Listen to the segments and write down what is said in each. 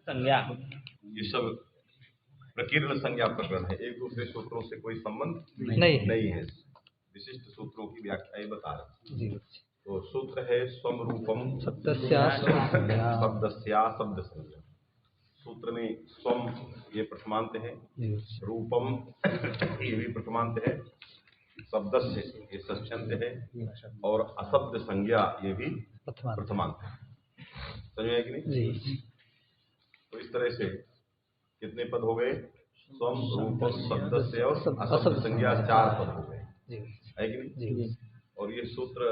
संज्ञा। ये सब प्रकीर्ण संज्ञा प्रकरण है, एक दूसरे सूत्रों से कोई संबंध नहीं है। विशिष्ट सूत्रों की व्याख्या बता रहे। तो सूत्र है स्वरूपम शब्दस्या शब्द संज्ञा। सूत्र में स्वम ये प्रथमांत है, रूपम ये भी प्रथमांत है, शब्दस्य ये षष्ठ्यंत है, और अशब्द संज्ञा ये भी प्रथमांत है। समझ में कि नहीं? तो इस तरह से कितने पद हो गए? स्वम, रूपम, शब्दस्य और अशब्द संज्ञा 4 पद हो गए, है कि नहीं? और ये सूत्र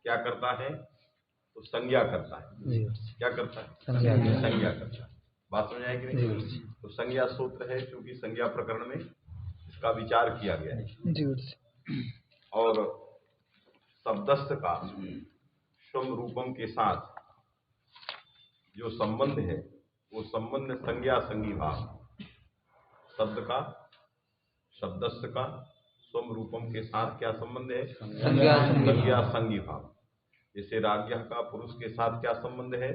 क्या करता है? तो संज्ञा करता है। क्या करता है? संज्ञा करता है। बात समझ आएगी नहीं? तो संज्ञा सूत्र है, क्योंकि संज्ञा प्रकरण में इसका विचार किया गया है। और शब्दस्थ का स्वम रूपम के साथ जो संबंध है वो संबंध संज्ञा संगी भाव। शब्द का, शब्दस्थ का स्वम रूपम के साथ क्या संबंध है? संज्ञा संगी भाव। जैसे राज्य का पुरुष के साथ क्या संबंध है?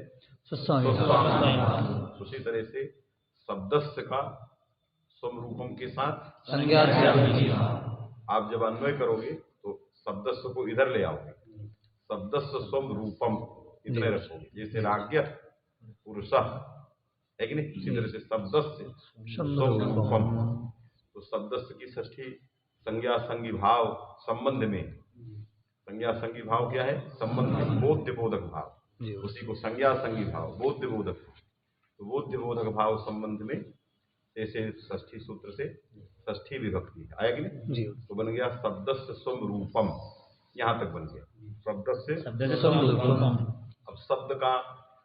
उसी तरह से शब्दस्थ का स्वम रूपम के साथ संज्ञा। आप जब अन्वय करोगे तो शब्दस्थ को इधर ले आओगे, शब्दस्थ स्वम रूपम इतने रखोगे। जैसे राज्य पुरुष है कि नहीं, इसी तरह से शब्दस्थ स्वम रूपम। तो शब्दस्थ की षष्ठी संज्ञा संगी भाव संबंध में, संज्ञा संगी भाव क्या है? संबंध में बोध्य बोधक भाव, उसी को संज्ञा संगी भाव, बोध्य बोधक। तो बोध्य बोधक भाव संबंध में ऐसे षष्ठी सूत्र से षष्ठी विभक्ति आएगी नहीं? तो बन गया शब्दस्य स्वम रूपम, यहाँ तक बन गया शब्दस्य स्वम रूपम। अब शब्द का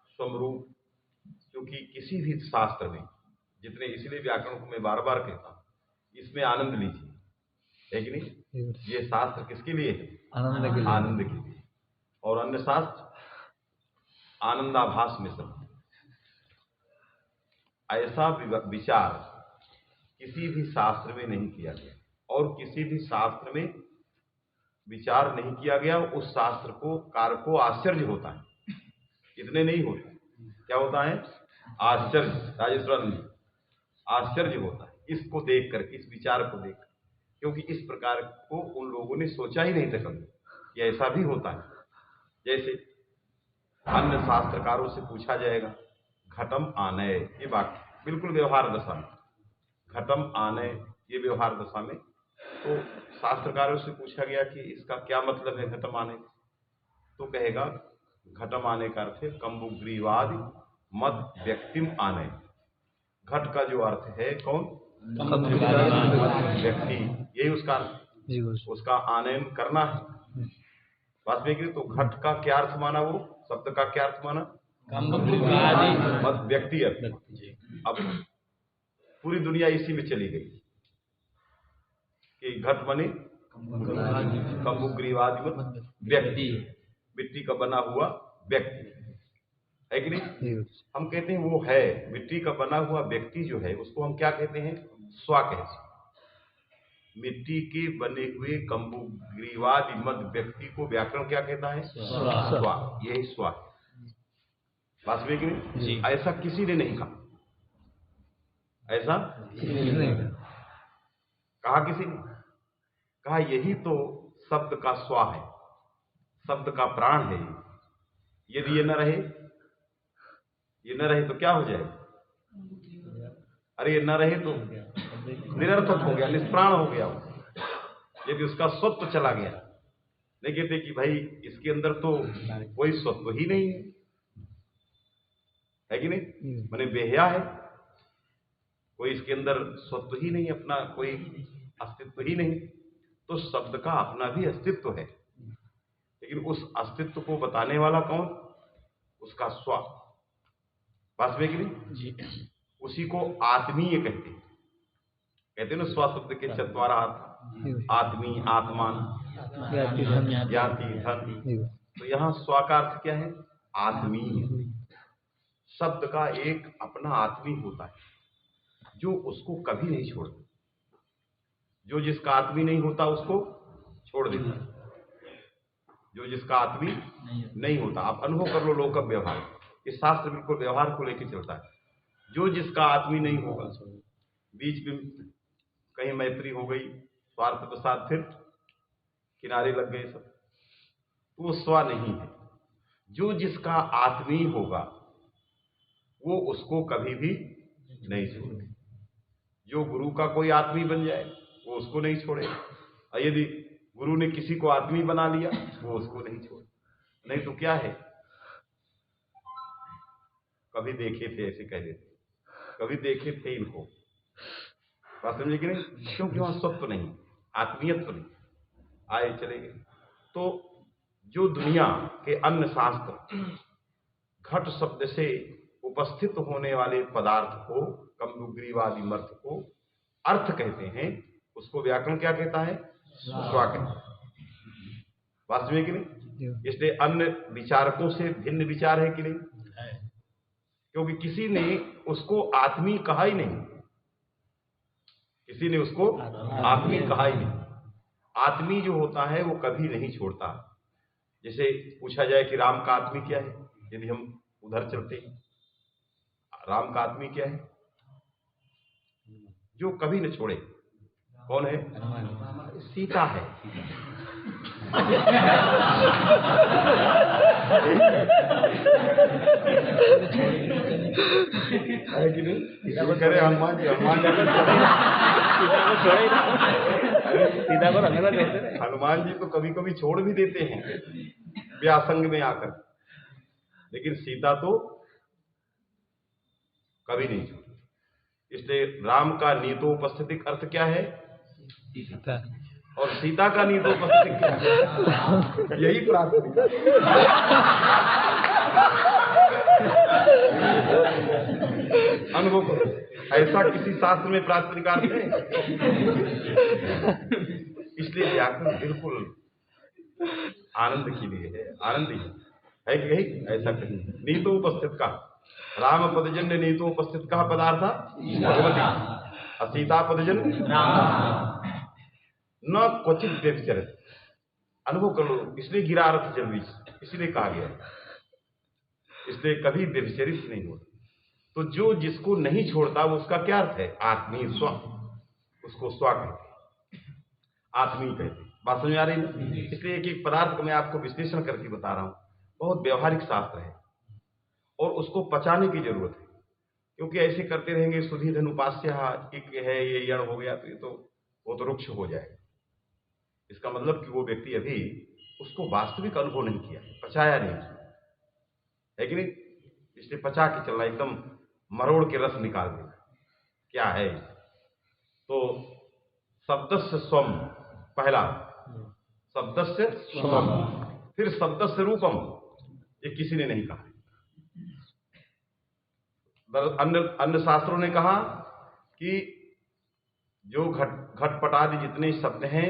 स्वम रूप, क्योंकि किसी भी शास्त्र में जितने, इसलिए व्याकरण को मैं बार बार कहता हूँ, इसमें आनंद लीजिए, है कि नहीं? ये शास्त्र किसके लिए है? आनंद के लिए। और अन्य शास्त्र आनंदाभास में सब। ऐसा विचार किसी भी शास्त्र में नहीं किया गया, और किसी भी शास्त्र में विचार नहीं किया गया उस शास्त्र को कार को आश्चर्य होता है। इतने नहीं होता, क्या होता है? आश्चर्य। राजेश्वरानंद, आश्चर्य होता है इसको देखकर, इस विचार को देखकर, क्योंकि इस प्रकार को उन लोगों ने सोचा ही नहीं था कभी कि ऐसा भी होता है। जैसे अन्य शास्त्रकारों से पूछा जाएगा घटम आनय, ये बात बिल्कुल व्यवहार दशा में, घटम आनय ये व्यवहार दशा में। तो शास्त्रकारों से पूछा गया कि इसका क्या मतलब है घटम आने, तो कहेगा घटम आने का अर्थ है कंबुग्रीवादि मद व्यक्तिम आने। घट का जो अर्थ है कौन? व्यक्ति, यही उसका अर्थ, उसका आनयन करना है। बात में तो घट का क्या अर्थ माना? वो शब्द का क्या अर्थ माना? मद व्यक्ति अर्थ। अब पूरी दुनिया इसी में चली गई कि घट बने कंबुग्रीवादि व्यक्ति, मिट्टी का बना हुआ व्यक्ति, है कि नहीं? हम कहते हैं वो है मिट्टी का बना हुआ व्यक्ति जो है उसको हम क्या कहते हैं? स्वा कहते हैं। मिट्टी के बने हुए कंबुग्रीवादि मद व्यक्ति को व्याकरण क्या कहता है? स्वा। यही स्वा। बात में कि नहीं? ऐसा किसी ने नहीं कहा, ऐसा कहा किसी ने? कहा यही तो शब्द का स्वा है, शब्द का प्राण है। यदि ये न रहे, ये न रहे तो क्या हो जाएगा? अरे ये न रहे तो निरर्थक हो गया, निष्प्राण हो गया। यदि उसका स्वत्व चला गया, नहीं कहते कि भाई इसके अंदर तो कोई स्वत्व ही नहीं है कि नहीं? माने बेहया है, कोई इसके अंदर स्वत्व ही नहीं, अपना कोई अस्तित्व ही नहीं। तो शब्द का अपना भी अस्तित्व है, लेकिन उस अस्तित्व को बताने वाला कौन? उसका स्व। बात में कि नहीं? उसी को आत्मीय कहते हैं। कहते हैं ना स्व शब्द के 4 अर्थ, आत्मी, आत्मान, ज्ञाति, धन। तो यहाँ स्व का अर्थ क्या है? आत्मीय। शब्द का एक अपना आत्मी होता है जो उसको कभी नहीं छोड़ता, जो जिसका आत्मी नहीं होता उसको छोड़ देता, जो जिसका आत्मी नहीं होता। आप अनुभव कर लो लोक व्यवहार, ये शास्त्र बिल्कुल व्यवहार को लेकर चलता है। जो जिसका आत्मी नहीं होगा, बीच में कहीं मैत्री हो गई, स्वार्थ प्रसाद, फिर किनारे लग गए सब, तो वो स्व नहीं है। जो जिसका आत्मी होगा वो उसको कभी भी नहीं छोड़े। जो गुरु का कोई आत्मी बन जाए वो उसको नहीं छोड़े, और यदि गुरु ने किसी को आत्मी बना लिया वो उसको नहीं छोड़े। नहीं तो क्या है, कभी देखे थे ऐसे कह देते, कभी देखे थे इनको, बात समझे कि नहीं? क्योंकि वहां स्वत्व नहीं, आत्मीयत्व तो नहीं, आए चले गए। तो जो दुनिया के अन्य शास्त्र घट शब्द से उपस्थित होने वाले पदार्थ को, कम्बुग्रीवादी मर्थ को अर्थ कहते हैं, उसको व्याकरण क्या कहता है? स्वा कहता है। वास्तव में कि नहीं? इसलिए अन्य विचारकों से भिन्न विचार है कि नहीं? क्योंकि किसी ने उसको आत्मी कहा ही नहीं, किसी ने उसको आत्मी कहा ही नहीं। आत्मी जो होता है वो कभी नहीं छोड़ता। जैसे पूछा जाए कि राम का आत्मी क्या है, यदि हम उधर चलते हैं, राम का आत्मी क्या है? जो कभी न छोड़े। कौन है? सीता है। है कि नहीं? करे हनुमान जी, हनुमान जी तो कभी कभी छोड़ भी देते हैं व्यासंग में आकर, लेकिन सीता तो कभी नहीं छोड़ी। इसलिए राम का नीतोपस्थितिक अर्थ क्या है? सीता। और सीता का नीतोपस्थितिक क्या है? यही प्राथमिक अनुभव करो, ऐसा किसी शास्त्र में प्राथमिक अर्थ है? इसलिए व्याकरण बिल्कुल आनंद के लिए है, आनंद ही है कि नहीं? ऐसा कहीं नीतोपस्थित का, राम पदजन्य नीतोपस्थित का पदार्थ भगवती, सीता पदजन्य न क्वचित व्यभिचरित। अनुभव कर लो, इसलिए गिरा अर्थ जल्दी, इसलिए कहा गया, इसलिए कभी व्यभिचरित नहीं होता। तो जो जिसको नहीं छोड़ता वो उसका क्या अर्थ है? आत्मी, स्व, उसको स्व कहते, आत्मी कहते। बात समझ आ रही है? इसलिए एक एक पदार्थ को मैं आपको विश्लेषण करके बता रहा हूं। बहुत व्यवहारिक शास्त्र है और उसको पचाने की जरूरत है, क्योंकि ऐसे करते रहेंगे सुधी धन उपास्य एक है, ये यण हो गया, तो ये तो वो तो रुक्ष हो जाएगा। इसका मतलब कि वो व्यक्ति अभी उसको वास्तविक अनुभव नहीं किया, पचाया नहीं, है कि नहीं? इसलिए पचा के चलना, एकदम मरोड़ के रस निकाल देना क्या है। तो शब्दस्य स्वम, पहला शब्दस्य स्वम, फिर शब्दस्य रूपम, ये किसी ने नहीं कहा। अन्य शास्त्रों ने कहा कि जो घटपटादि जितने शब्द हैं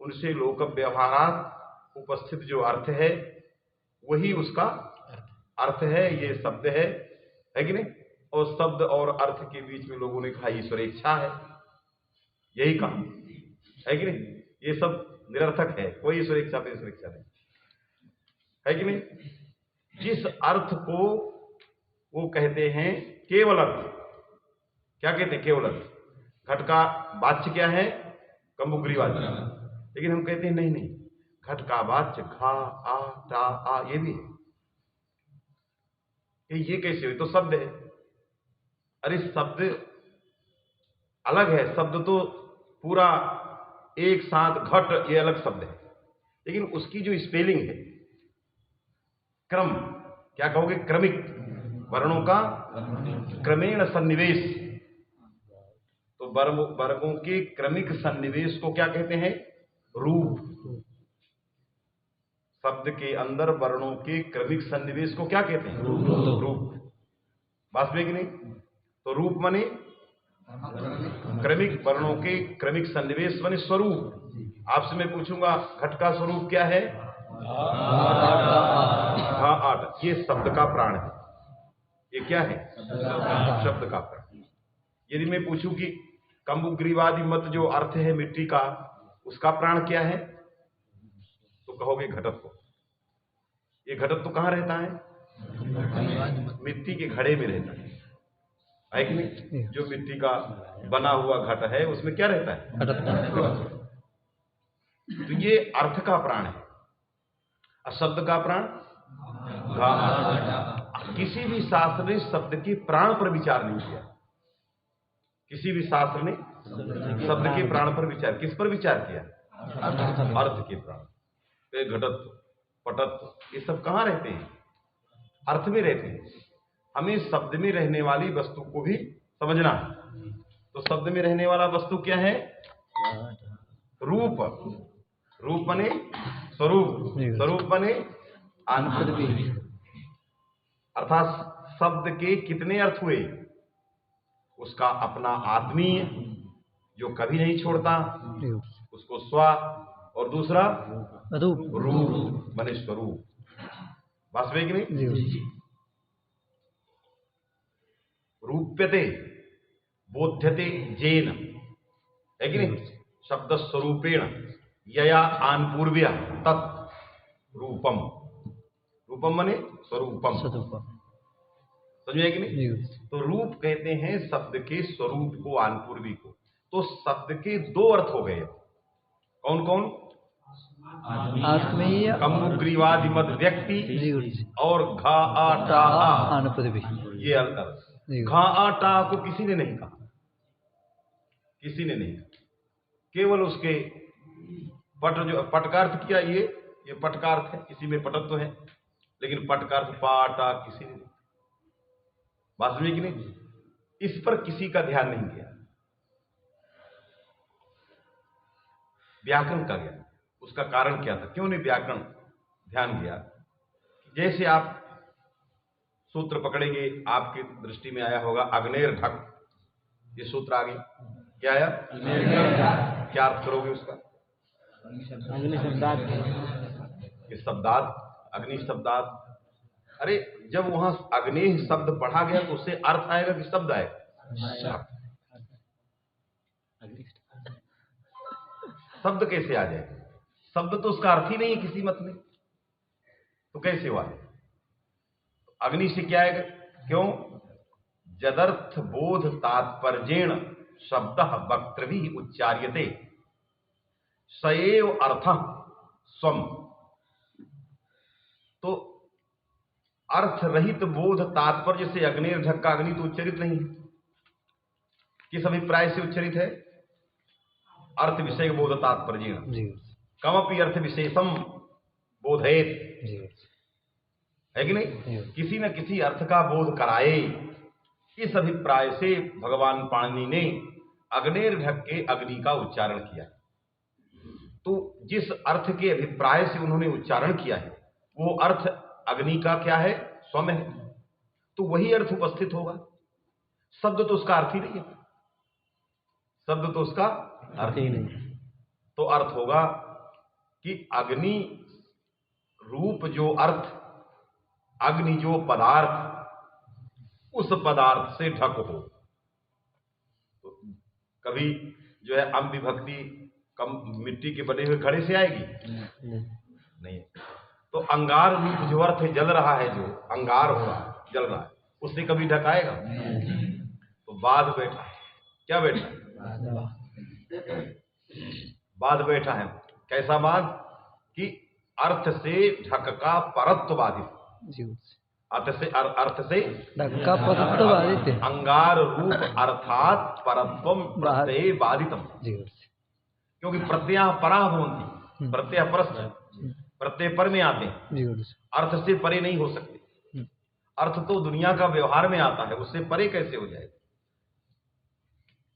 उनसे लोक व्यवहारात उपस्थित जो अर्थ है वही उसका अर्थ है, ये शब्द है कि नहीं? और शब्द और अर्थ के बीच में लोगों ने कहा ईश्वरेच्छा है, यही कहा, है कि नहीं? ये सब निरर्थक है, कोई ईश्वरेच्छा पे ईश्वरेच्छा नहीं, है कि नहीं? जिस अर्थ को वो कहते हैं केवल अर्थ, क्या कहते हैं? केवल अर्थ। घट का वाच्य क्या है? कम्बुग्रीवादी। लेकिन हम कहते हैं नहीं नहीं, घट का वाच्य घा आ टा आ ये भी है। ये कैसे हुई? तो शब्द है। अरे शब्द अलग है, शब्द तो पूरा एक साथ, घट ये अलग शब्द है, लेकिन उसकी जो स्पेलिंग है, क्रम, क्या कहोगे? क्रमिक वर्णों का क्रमेण सन्निवेश। तो वर्गों के क्रमिक सन्निवेश को क्या कहते हैं? रूप। शब्द के अंदर वर्णों के क्रमिक सन्निवेश को क्या कहते हैं? रूप। वास्तविक नहीं? तो रूप माने क्रमिक वर्णों के क्रमिक सन्निवेश माने स्वरूप। आपसे मैं पूछूंगा घट का स्वरूप क्या है? हाँ, आठ। ये शब्द का प्राण है। ये क्या है? शब्द का प्राण। यदि मैं पूछूं कि कम्बुग्रीवादी मत जो अर्थ है मिट्टी का, उसका प्राण क्या है, तो कहोगे घटत्व। ये घटत्व कहाँ रहता है? मिट्टी के घड़े में रहता है। है कि नहीं? जो मिट्टी का बना हुआ घट है उसमें क्या रहता है? तो ये अर्थ का प्राण है। और शब्द का प्राण घा। किसी भी शास्त्र ने शब्द के प्राण पर विचार नहीं किया। किसी भी शास्त्र ने शब्द के प्राण पर विचार, किस पर विचार किया? अर्थ के प्राण। घटत्व, पटत्व, ये सब कहाँ रहते हैं? अर्थ में रहते हैं। हमें शब्द में रहने वाली वस्तु को भी समझना है। तो शब्द में रहने वाला वस्तु क्या है? रूप। रूप बने स्वरूप, स्वरूप बने आनंद। अर्थात शब्द के कितने अर्थ हुए? उसका अपना आत्मीय जो कभी नहीं छोड़ता, उसको स्व, और दूसरा रूप बने स्वरूप। वास्तविक नहीं? रूप्यते बोध्यते जेन, है कि नहीं? शब्द स्वरूपेण यया आनपूर्व्य तत् रूपम। रूपम माने स्वरूपम। समझे कि नहीं? तो रूप कहते हैं शब्द के स्वरूप को, आनपूर्वी को। तो शब्द के दो अर्थ हो गए। कौन कौन? आत्मीय, कम्बुग्रीवादि मद व्यक्ति और घा आ टा आनपूर्वी। ये अर्थ। घा आ टा को किसी ने नहीं कहा, किसी ने नहीं कहा। केवल उसके पट, जो पट का अर्थ किया, ये पट का अर्थ है, इसी में पटत्व है। लेकिन पट का अर्थ पाटा किसी ने, वास्तविक नहीं, इस पर किसी का ध्यान नहीं गया। व्याकरण का गया। उसका कारण क्या था? क्यों नहीं व्याकरण ध्यान गया? जैसे आप सूत्र पकड़ेंगे, आपकी दृष्टि में आया होगा अग्नेर ढक, ये सूत्र आ गया। क्या आया? क्या अर्थ करोगे उसका? अग्नि शब्दात, शब्दात, अग्नि शब्दात। अरे जब वहां अग्नि शब्द पढ़ा गया तो उससे अर्थ आएगा कि शब्द आएगा? शब्द कैसे आ जाएगा? शब्द तो उसका अर्थ ही नहीं है किसी मत में, तो कैसे हुआ? अग्नि से क्या आएगा? क्यों? जदर्थ बोध तात्पर्येण शब्द वक्तृभिः उच्चार्यते सएव अर्थ स्वम। तो अर्थ रहित बोध तात्पर्य से अग्नेर ढक्का, अग्नि तो उच्चरित नहीं है। किस अभिप्राय से उच्चरित है? अर्थ विषय बोध तात्पर्य। कमपि अर्थ विशेषम बोधयेत, है कि नहीं? किसी न किसी अर्थ का बोध कराए। इस अभिप्राय से भगवान पाणिनि ने अग्नेर ढक्के अग्नि का उच्चारण किया। तो जिस अर्थ के अभिप्राय से उन्होंने उच्चारण किया है वो अर्थ अग्नि का क्या है? स्वम है। तो वही अर्थ उपस्थित होगा। शब्द तो उसका अर्थ ही नहीं है। शब्द तो उसका अर्थ ही नहीं। तो अर्थ होगा कि अग्नि रूप जो अर्थ, अग्नि जो पदार्थ, उस पदार्थ से ढक हो। तो कभी जो है अम विभक्ति कम मिट्टी के बने हुए घड़े से आएगी? नहीं। तो अंगार रूप जो अर्थ है, जल रहा है, जो अंगार हो रहा है, जल रहा है, उससे कभी ढकाएगा? तो बाध बैठा है। क्या बैठा है? बाध बैठा है। कैसा बाध? कि अर्थ से ढक का परत्व बाधित। अर्थ से ढक्का परत्व बाधित, अंगार रूप अर्थात परत्वम प्रत्यय बाधितम। क्योंकि प्रत्यय परा भवन्ति, प्रत्यय परस्थ, प्रत्यय पर में आते हैं, अर्थ से परे नहीं हो सकते। अर्थ तो दुनिया का व्यवहार में आता है, उससे परे कैसे हो जाएगा?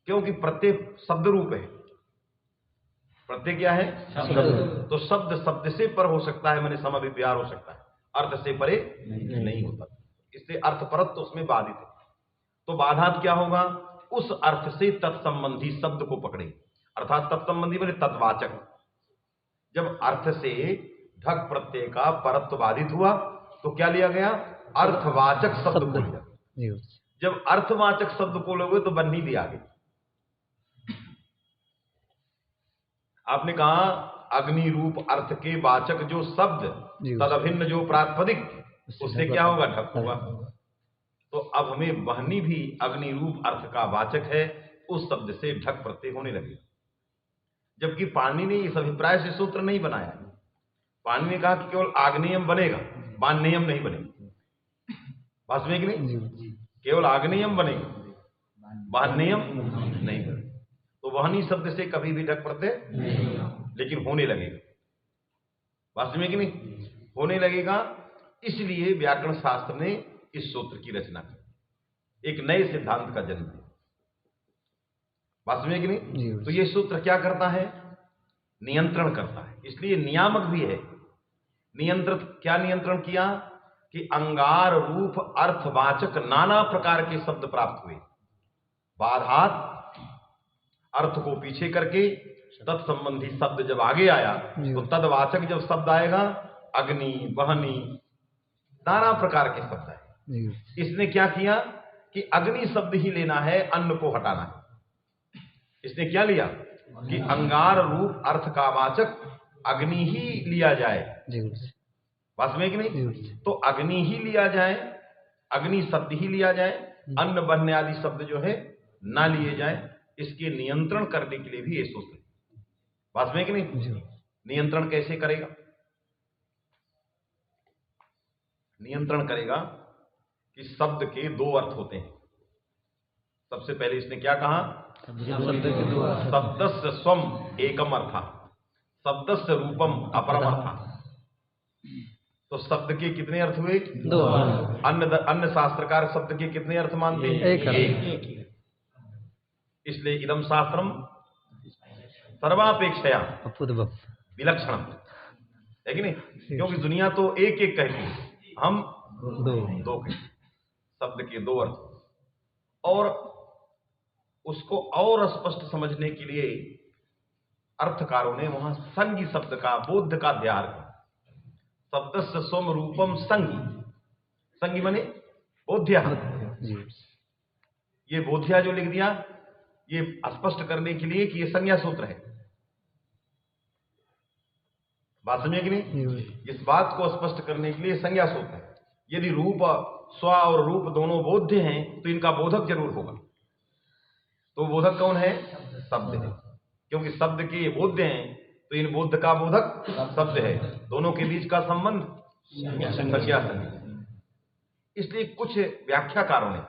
क्योंकि प्रत्यय शब्द रूप है। प्रत्यय क्या है? शब्द। तो शब्द शब्द से पर हो सकता है, मैंने समअभिप्राय हो सकता है, अर्थ से परे नहीं होता। इसलिए अर्थ परत तो उसमें बाधित है। तो बाधात क्या होगा? उस अर्थ से तत्संबंधी शब्द को पकड़ेंगे, अर्थात तत्संबंधी मैंने तत्वाचक। जब अर्थ से ढक प्रत्यय का परत्व बाधित हुआ तो क्या लिया गया? अर्थवाचक शब्द को लिया। जब अर्थवाचक शब्द को लोगे तो बन्ही भी आ गई। आपने कहा अग्नि रूप अर्थ के वाचक जो शब्द तदभिन्न जो प्रातिपदिक, उससे क्या होगा? ढक होगा। तो अब हमें वहनी भी अग्नि रूप अर्थ का वाचक है, उस शब्द से ढक प्रत्यय होने लगे। जबकि पाणिनि ने इस अभिप्राय से सूत्र नहीं बनाया। पाणिनि ने कहा कि केवल आग्नेयम बनेगा, वान्नेयम नहीं बनेगा। बात में कि नहीं, केवल आग्नेयम बनेगा, वान्नेयम नहीं बनेगा। तो वहनी शब्द से कभी भी ढक प्रत्यय लेकिन होने लगेगा। बात में कि नहीं, होने लगेगा। इसलिए व्याकरण शास्त्र ने इस सूत्र की रचना की, एक नए सिद्धांत का जन्म दिया। बात में कि नहीं, तो ये सूत्र क्या करता है, नियंत्रण करता है। इसलिए नियामक भी है। नियंत्रण क्या नियंत्रण किया कि अंगार रूप अर्थवाचक नाना प्रकार के शब्द प्राप्त हुए। बाधात अर्थ को पीछे करके तत्संबंधी शब्द जब आगे आया तो तदवाचक जब शब्द आएगा, अग्नि, वहनी, नाना प्रकार के शब्द आए। इसने क्या किया कि अग्नि शब्द ही लेना है, अन्न को हटाना है। इसने क्या लिया कि अंगार रूप अर्थ का वाचक अग्नि ही लिया जाए। बात में कि नहीं, तो अग्नि ही लिया जाए, अग्नि शब्द ही लिया जाए, अन्न वन्य आदि शब्द जो है ना लिए जाए। इसके नियंत्रण करने के लिए भी ये सूत्र। बात में कि नहीं, नियंत्रण कैसे करेगा, नियंत्रण करेगा कि शब्द के दो अर्थ होते हैं। सबसे पहले इसने क्या कहा, शब्दस्य स्वम एकम अर्था, शब्दस्य रूपम अपरम अर्था। तो शब्द के कितने अर्थ हुए, दो। अन्य शास्त्रकार शब्द के कितने अर्थ मानते हैं, एक। इसलिए इदम शास्त्रम सर्वापेक्षया विलक्षणम है कि नहीं, क्योंकि दुनिया तो एक एक कहती है, हम दो कहते। शब्द के दो अर्थ। और उसको और स्पष्ट समझने के लिए अर्थकारों ने वहां संगी शब्द का, बोध का अध्ययन किया। शब्दस्य स्वम रूपम संगी, संगी माने बोध्या। ये बोध्या जो लिख दिया, ये स्पष्ट करने के लिए कि ये संज्ञा सूत्र है। बात समझे कि नहीं, इस बात को स्पष्ट करने के लिए संज्ञा सूत्र है। यदि रूप स्व और रूप दोनों बोध्य हैं तो इनका बोधक जरूर होगा। तो बोधक कौन है, शब्द है। क्योंकि शब्द के ये बोध्य हैं तो इन बोध का बोधक शब्द है। दोनों के बीच का संबंध संज्ञा संज्ञा। इसलिए कुछ व्याख्याकारों ने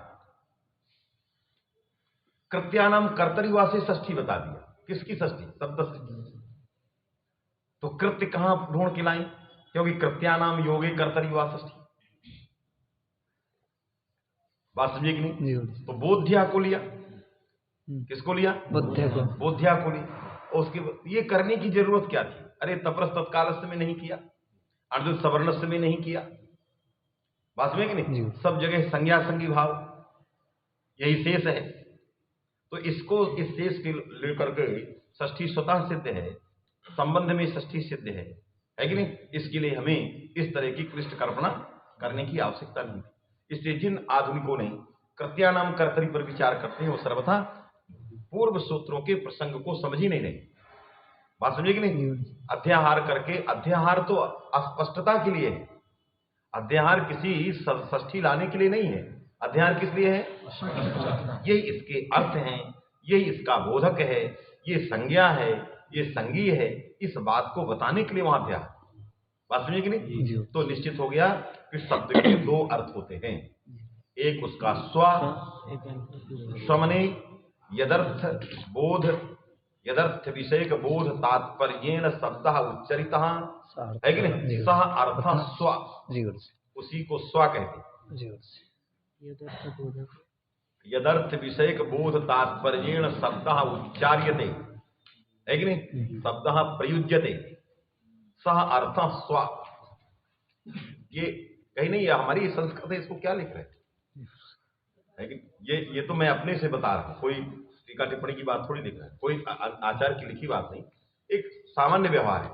कृत्यानाम कर्तरिवा से षष्ठी बता दिया। किसकी षष्ठी, शब्द षष्ठी। तो कृत्य कहां ढूंढ के लाएं, क्योंकि कृत्यानाम योगे कर्तरिवा षष्ठी। बात समझे कि नहीं, तो बोध्या को लिया। किसको लिया, बोध्या को लिया। और उसके ये करने की जरूरत क्या थी, अरे तपरस तत्कालस्य में नहीं किया, अर्जुन सवर्णस्य में नहीं किया। बात में कि नहीं, सब जगह संज्ञा संगी भाव यही शेष है। तो इसको इस शेष के लेकर के षष्ठी स्वतः सिद्ध है, संबंध में षष्ठी सिद्ध है कि नहीं। इसके लिए हमें इस तरह की क्लिष्ट कल्पना करने की आवश्यकता नहीं। इसलिए जिन आधुनिकों ने कृत्यानाम कर्तरी पर विचार करते हैं वो सर्वथा पूर्व सूत्रों के प्रसंग को समझ ही नहीं रहे। बात समझे कि नहीं, अध्याहार करके, अध्याहार तो अस्पष्टता के लिए है, अध्याहार किसी षष्ठी लाने के लिए नहीं है। अध्याहार किस लिए है, यही इसके अर्थ हैं, यही इसका बोधक है, ये संज्ञा है, ये संगी है, इस बात को बताने के लिए वहां अध्याहार। बात समझे कि नहीं, तो निश्चित हो गया कि शब्द के दो अर्थ होते हैं। एक उसका स्वमने यदर्थ बोध, यदर्थ विषयक बोध तात्पर्येण शब्द उच्चरित है कि नहीं, सह अर्थ स्व, उसी को स्व कहते। यदर्थ विषयक बोध तात्पर्येण शब्द उच्चार्यते है कि नहीं, शब्द प्रयुज्यते, सह अर्थ स्व। ये कहीं नहीं, हमारी संस्कृत है, इसको क्या लिख रहे हैं, ये तो मैं अपने से बता रहा हूं, कोई टीका टिप्पणी की बात थोड़ी लिख रहा है, कोई आचार्य की लिखी बात नहीं, एक सामान्य व्यवहार है।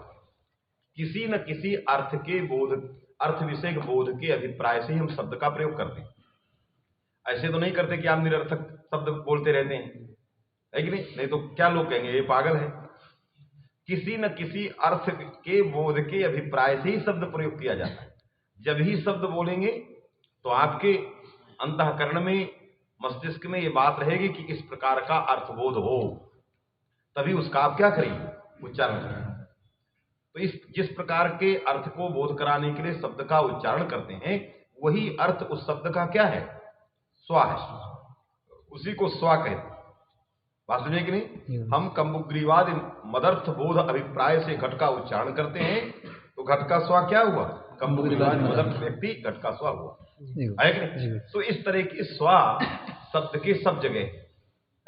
किसी न किसी अर्थ के बोध, अर्थ विषयक बोध के अभिप्राय से हम शब्द का प्रयोग करते हैं। ऐसे तो नहीं करते कि आप निरर्थक शब्द बोलते रहते हैं, है कि नहीं तो क्या लोग कहेंगे ये पागल है। किसी न किसी अर्थ के बोध के अभिप्राय से ही शब्द प्रयोग किया जाता है। जब ही शब्द बोलेंगे तो आपके अंतःकरण में, मस्तिष्क में ये बात रहेगी कि इस प्रकार का अर्थबोध हो, तभी उसका आप क्या करेंगे, उच्चारण करेंगे। तो इस जिस प्रकार के अर्थ को बोध कराने के लिए शब्द का उच्चारण करते हैं, वही अर्थ उस शब्द का क्या है, स्वा है, उसी को स्वा कहते हैं। बात समझे कि नहीं? हम कम्बुग्रीवाद मदर्थ बोध अभिप्राय से घट का उच्चारण करते हैं, तो घट का स्वा क्या हुआ, कम्बुग्रीवाद मदर्थ व्यक्ति घट का स्वा हुआ, है कि नहीं? तो इस तरह की स्वा शब्द के सब जगह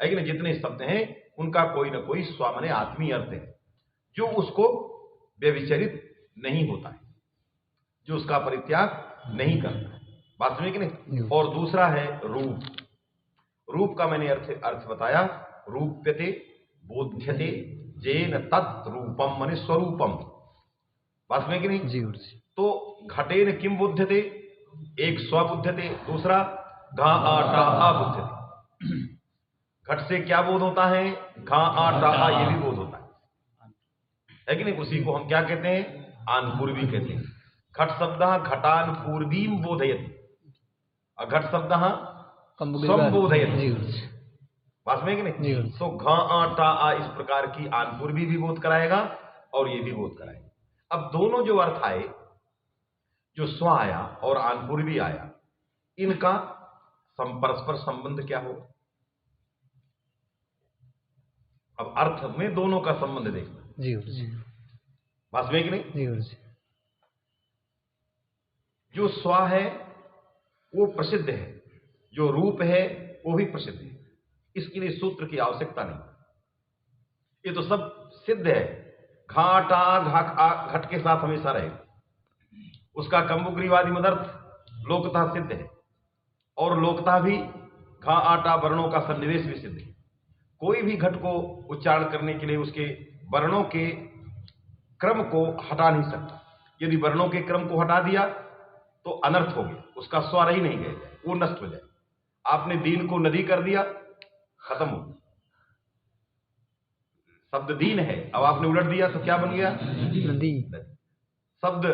है कि नहीं, जितने शब्द हैं उनका कोई ना कोई स्वा माने आत्मीय अर्थ है, जो उसको व्यभिचरित नहीं होता है, जो उसका परित्याग नहीं करता है। बात समझे कि नहीं? और दूसरा है रूप। रूप का मैंने अर्थ बताया, रूप्यते बोध्यते जेन तत् रूपम माने स्वरूपम। बात में कि नहीं? तो घटेन किम बुध्यते, एक स्वबुध्यते, दूसरा घा आ टा आ बुध्यते। घट से क्या बोध होता है, घा आ टा आ, ये भी बोध होता है कि नहीं? उसी को हम क्या कहते हैं, आनपूर्वी कहते हैं। घट शब्द घटान पूर्वीम बोधयति, और घट शब्द संबोधयति। बात में कि नहीं? तो घ आ टा आ इस प्रकार की आनपूर्वी भी बोध कराएगा और ये भी बोध कराएगा। अब दोनों जो अर्थ आए, जो स्व आया और आनपूर्वी आया, इनका परस्पर संबंध क्या होगा? अब अर्थ में दोनों का संबंध देखना। बात में कि नहीं? जो स्व है वो प्रसिद्ध है, जो रूप है वो भी प्रसिद्ध है, इसके लिए सूत्र की आवश्यकता नहीं, ये तो सब सिद्ध है। घाटा घट के साथ हमेशा रहेगा, उसका कम्बुग्रीवादी मदर्थ लोकता सिद्ध है, और लोकता भी घा आटा वर्णों का सन्निवेश भी सिद्ध है। कोई भी घट को उच्चारण करने के लिए उसके वर्णों के क्रम को हटा नहीं सकता। यदि वर्णों के क्रम को हटा दिया तो अनर्थ हो गया, उसका स्वर ही नहीं गए, वो नष्ट हो जाए। आपने दीन को नदी कर दिया, खत्म हो गया, शब्द दीन है, अब आपने उलट दिया तो क्या बन गया, नदी। शब्द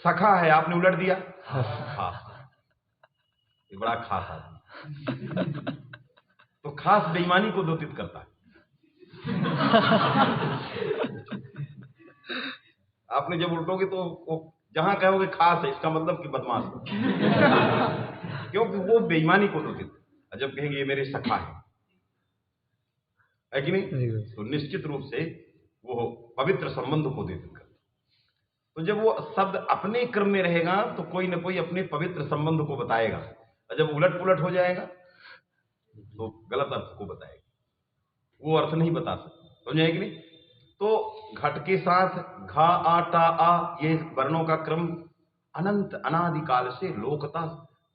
सखा है, आपने उलट दिया खास, ये बड़ा खास आदमी। तो खास बेईमानी को द्योतित करता है। आपने जब उल्टोगे तो वो जहां कहोगे खास है, इसका मतलब कि बदमाश, क्योंकि वो बेईमानी को द्योतित। जब कहेंगे ये मेरे सखा है कि नहीं, तो निश्चित रूप से वो पवित्र संबंध को द्योतित करता। तो जब वो शब्द अपने क्रम में रहेगा तो कोई ना कोई अपने पवित्र संबंध को बताएगा, और जब उलट पुलट हो जाएगा तो गलत अर्थ को बताएगा, वो अर्थ नहीं बता सकता। समझे कि नहीं? तो घट के साथ घा आ टा आ, ये वर्णों का क्रम अनंत अनादिकाल से लोकता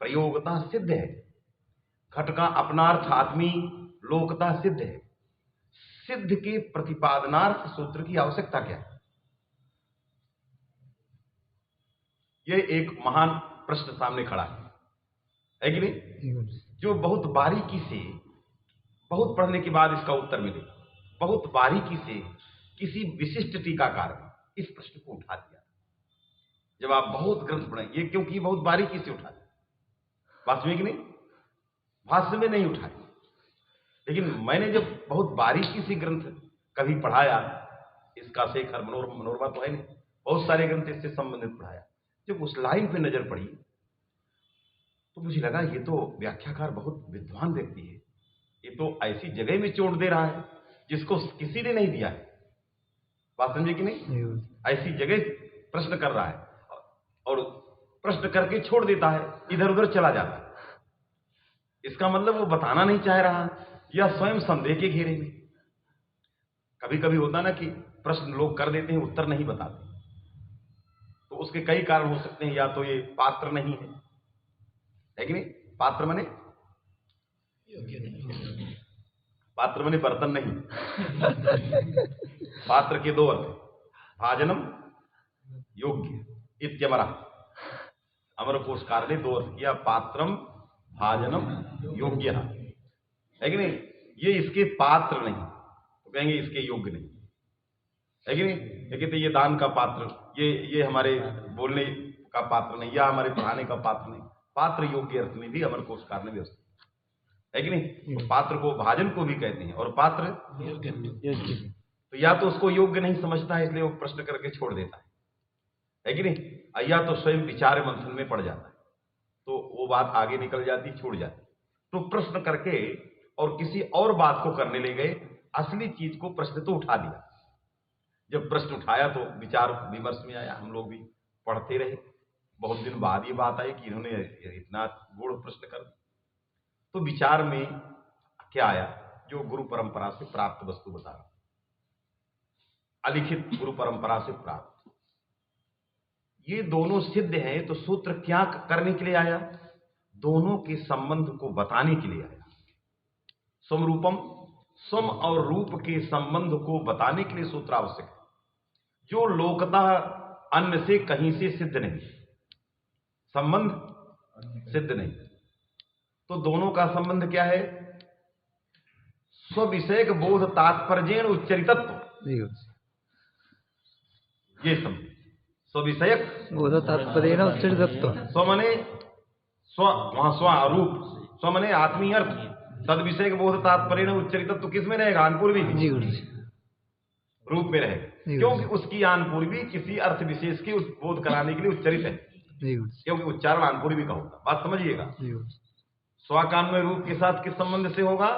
प्रयोगता सिद्ध है। घट का अपनार्थ आत्मी लोकता सिद्ध है। सिद्ध के प्रतिपादनार्थ सूत्र की आवश्यकता क्या है? यह एक महान प्रश्न सामने खड़ा है कि नहीं? जो बहुत बारीकी से, बहुत पढ़ने के बाद इसका उत्तर मिलेगा। बहुत बारीकी से किसी विशिष्ट टीकाकार ने इस प्रश्न को उठा दिया। जब आप बहुत ग्रंथ पढ़ेंगे, ये क्योंकि बहुत बारीकी से उठा दिया, भाष्य में कि नहीं, भाष्य में नहीं उठाए, लेकिन मैंने जब बहुत बारीकी से ग्रंथ कभी पढ़ाया, इसका शेखर मनोरमा तो है नहीं, बहुत सारे ग्रंथ इससे संबंधित पढ़ाया, जब उस लाइन पे नजर पड़ी तो मुझे लगा ये तो व्याख्याकार बहुत विद्वान व्यक्ति है, ये तो ऐसी जगह में चोट दे रहा है जिसको किसी ने नहीं दिया है। बात समझे कि नहीं? ऐसी जगह प्रश्न कर रहा है और प्रश्न करके छोड़ देता है, इधर उधर चला जाता है। इसका मतलब वो बताना नहीं चाह रहा, या स्वयं संदेह के घेरे में। कभी कभी होता ना कि प्रश्न लोग कर देते हैं, उत्तर नहीं बताते, तो उसके कई कारण हो सकते हैं। या तो ये पात्र नहीं है कि नहीं? पात्र माने बर्तन नहीं। पात्र के दो अर्थ, भाजनम योग्य इत्यमरा। अमर कोशकार ने दो अर्थ किया, पात्रम भाजनम योग्य है कि नहीं? ये इसके पात्र नहीं, तो कहेंगे इसके योग्य नहीं, है कि नहीं? ये कहते ये दान का पात्र, ये हमारे बोलने का पात्र नहीं, या हमारे पढ़ाने का पात्र नहीं। पात्र योग्य अर्थ में भी अमर कोशकार ने व्यवस्थित है कि नहीं। तो पात्र को भाजन को भी कहते हैं और पात्र तो या तो उसको योग्य नहीं समझता है इसलिए वो प्रश्न करके छोड़ देता है कि नहीं, या तो स्वयं विचार मंथन में पड़ जाता है तो वो बात आगे निकल जाती छूट जाती। तो प्रश्न करके और किसी और बात को करने ले गए, असली चीज को प्रश्न तो उठा दिया। जब प्रश्न उठाया तो विचार विमर्श में आया, हम लोग भी पढ़ते रहे। बहुत दिन बाद ये बात आई कि इन्होंने इतना गूढ़ प्रश्न कर दिया। तो विचार में क्या आया, जो गुरु परंपरा से प्राप्त वस्तु बता रहा, अलिखित गुरु परंपरा से प्राप्त, ये दोनों सिद्ध हैं। तो सूत्र क्या करने के लिए आया, दोनों के संबंध को बताने के लिए आया। स्वरूपम, स्वम और रूप के संबंध को बताने के लिए सूत्र आवश्यक है, जो लोकतः अन्य से कहीं से सिद्ध नहीं, संबंध सिद्ध नहीं। तो दोनों का संबंध क्या है, स्विषयक बोध तात्पर्येण उच्चरितत्व, ये समझ। स्विषयक बोध तात्पर्येण उच्चरितत्व, स्व मने स्व, वहां स्व रूप, स्व मने आत्मीय अर्थ, तद विषय बोध तात्पर्य उच्चरितत्व किस में रहेगा, अनपूर्वी रूप में रहेगा, क्योंकि उसकी अनपूर्वी किसी अर्थ विशेष के बोध कराने के लिए उच्चरित है, क्योंकि उच्चारण अनपूर्वी का होगा। बात समझिएगा। स्वाकान्वय रूप के साथ किस संबंध से होगा,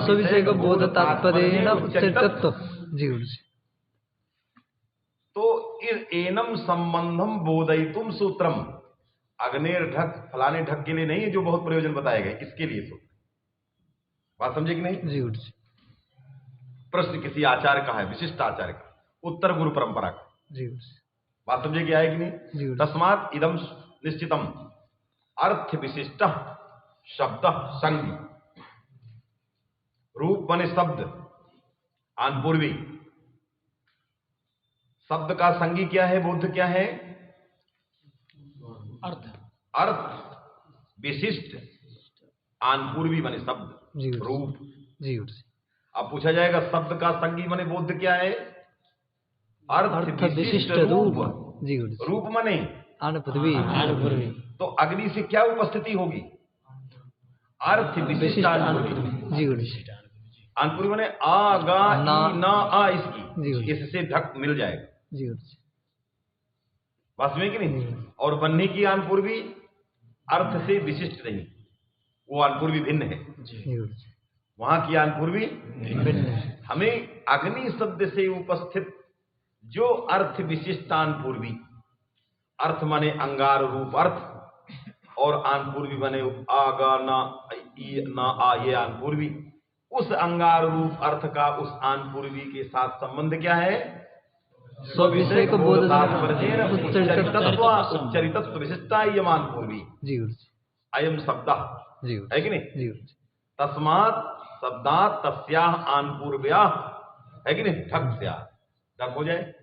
स्विषय का बोध तात्पर्येण उच्चरितत्व। तो इस एनम संबंधम बोधयितुम सूत्रम, अग्नेर ढक फलाने ढक के लिए नहीं है जो बहुत प्रयोजन बताए गए, इसके लिए सूत्र। बात समझे कि नहीं। प्रश्न किसी आचार्य का है, विशिष्ट आचार्य का, उत्तर गुरु परंपरा का। बात समझे कि है कि नहीं। तस्मात् इदम निश्चितम अर्थ विशिष्ट शब्द संगी, रूप बने शब्द अनपूर्वी, शब्द का संगी क्या है, बोध क्या है, अर्थ विशिष्ट अनपूर्वी बने शब्द रूप। अब पूछा जाएगा शब्द का संगी बने बोध क्या है, अर्थ विशिष्ट रूप। रूप माने अनपूर्वी। तो अग्नि से क्या उपस्थिति होगी, अर्थ विशिष्ट अनपूर्वी। अनपूर्वी माने आ गा ई ना आ, इसकी इससे ढक मिल जाएगा। बात में कि नहीं। और बनने की अनपूर्वी अर्थ से विशिष्ट नहीं, वो अनपूर्वी भिन्न है, वहां की अनपूर्वी भिन्न है। हमें अग्नि शब्द से उपस्थित जो अर्थ विशिष्ट अनपूर्वी, अर्थ माने अंगार रूप अर्थ, और अनपूर्वी बने आगा ना ई ना आ, ये अनपूर्वी, उस अंगार रूप अर्थ का उस अनपूर्वी के साथ संबंध क्या है, स्विषय को बोध तात्पर्येण उच्चरितत्व विशिष्टा यमान पूर्वी अयम शब्द है कि नहीं। तस्मात् शब्दात् तस्याः अनपूर्व्याः, है कि नहीं, ठक से ठक हो जाए,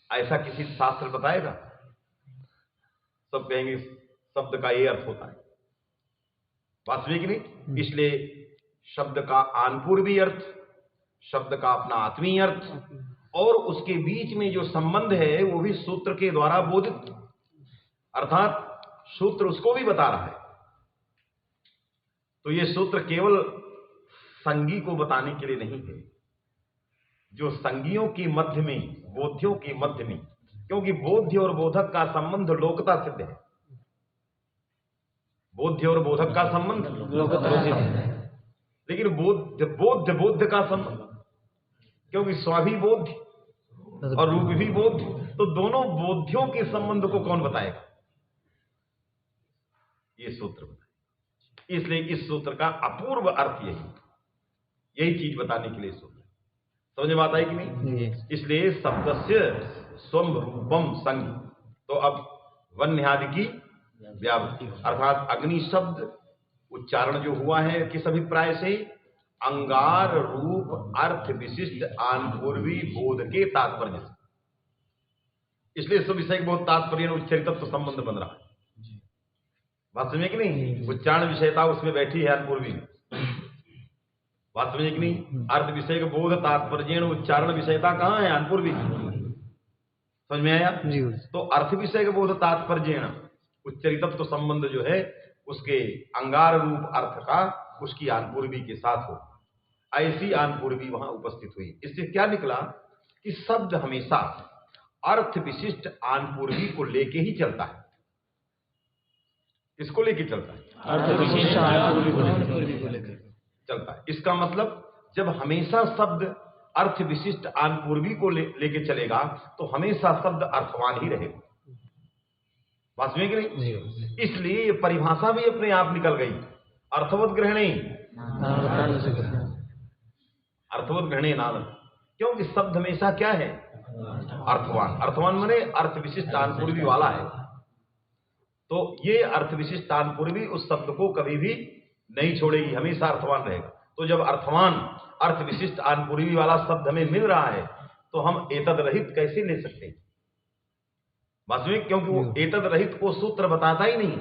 ऐसा किसी शास्त्र बताएगा। सब कहेंगे शब्द का ये अर्थ होता है, वास्तविक नहीं। इसलिए शब्द का अनपूर्वी अर्थ, शब्द का अपना आत्मीय अर्थ, और उसके बीच में जो संबंध है वो भी सूत्र के द्वारा बोधित, अर्थात सूत्र उसको भी बता रहा है। तो ये सूत्र केवल संगी को बताने के लिए नहीं है, जो संगियों के मध्य में, बोध्यों के मध्य में, क्योंकि बोध्य और बोधक का संबंध लोकता सिद्ध है। बोध्य और बोधक का संबंध लोकता सिद्ध है, लेकिन बोध्य बोध्य का संबंध, क्योंकि स्वाभी बोध्य और रूप भी बोध्य, तो दोनों बोध्यों के संबंध को कौन बताएगा, ये सूत्र बताएगा। इसलिए इस सूत्र का अपूर्व अर्थ यही चीज बताने के लिए सूत्र। समझ में बात आई कि नहीं। इसलिए शब्दस्य स्वम रूपम संग, तो अब वन्यादि की व्यावृत्ति, अर्थात अग्नि शब्द उच्चारण जो हुआ है किस अभिप्राय से, अंगार रूप अर्थ विशिष्ट अनपूर्वी बोध के तात्पर्य से। इसलिए सब विषय बहुत तात्पर्य उच्चरितत्व संबंध बन रहा है। बात समझे कि नहीं। उच्चारण विषयता उसमें बैठी है अनपूर्वी में, बात समझे कि नहीं। अर्थ विषय बोध तात्पर्य उच्चारण विषयता कहाँ है, अनपूर्वी। समझ में आया? जी गुरु। तो अर्थ विषय बोध तात्पर्य उच्चरितत्व संबंध जो है उसके अंगार रूप अर्थ का उसकी आनपूर्वी के साथ हो, ऐसी आनपूर्वी वहां उपस्थित हुई। इससे क्या निकला कि शब्द हमेशा अर्थ विशिष्ट आनपूर्वी को लेके ही चलता है। इसको लेके चलता है, अर्थ विशिष्ट आनपूर्वी को लेकर चलता है। इसका मतलब जब हमेशा शब्द अर्थ विशिष्ट आनपूर्वी को लेके चलेगा तो हमेशा शब्द अर्थवान ही रहेगा। बात में कि नहीं? इसलिए ये परिभाषा भी अपने आप निकल गई, अर्थवत ग्रहणे अर्थवत ग्रहणे नाम, क्योंकि शब्द हमेशा क्या है? अर्थवान। अर्थवान माने अर्थ विशिष्ट आनपूर्वी वाला है। तो ये अर्थ विशिष्ट आनपूर्वी उस शब्द को कभी भी नहीं छोड़ेगी, हमेशा अर्थवान रहेगा। तो जब अर्थवान अर्थ विशिष्ट आनपूर्वी वाला शब्द हमें मिल रहा है तो हम एतद रहित कैसे ले सकते हैं? वास्तविक, क्योंकि वो एतद रहित को सूत्र बताता ही नहीं,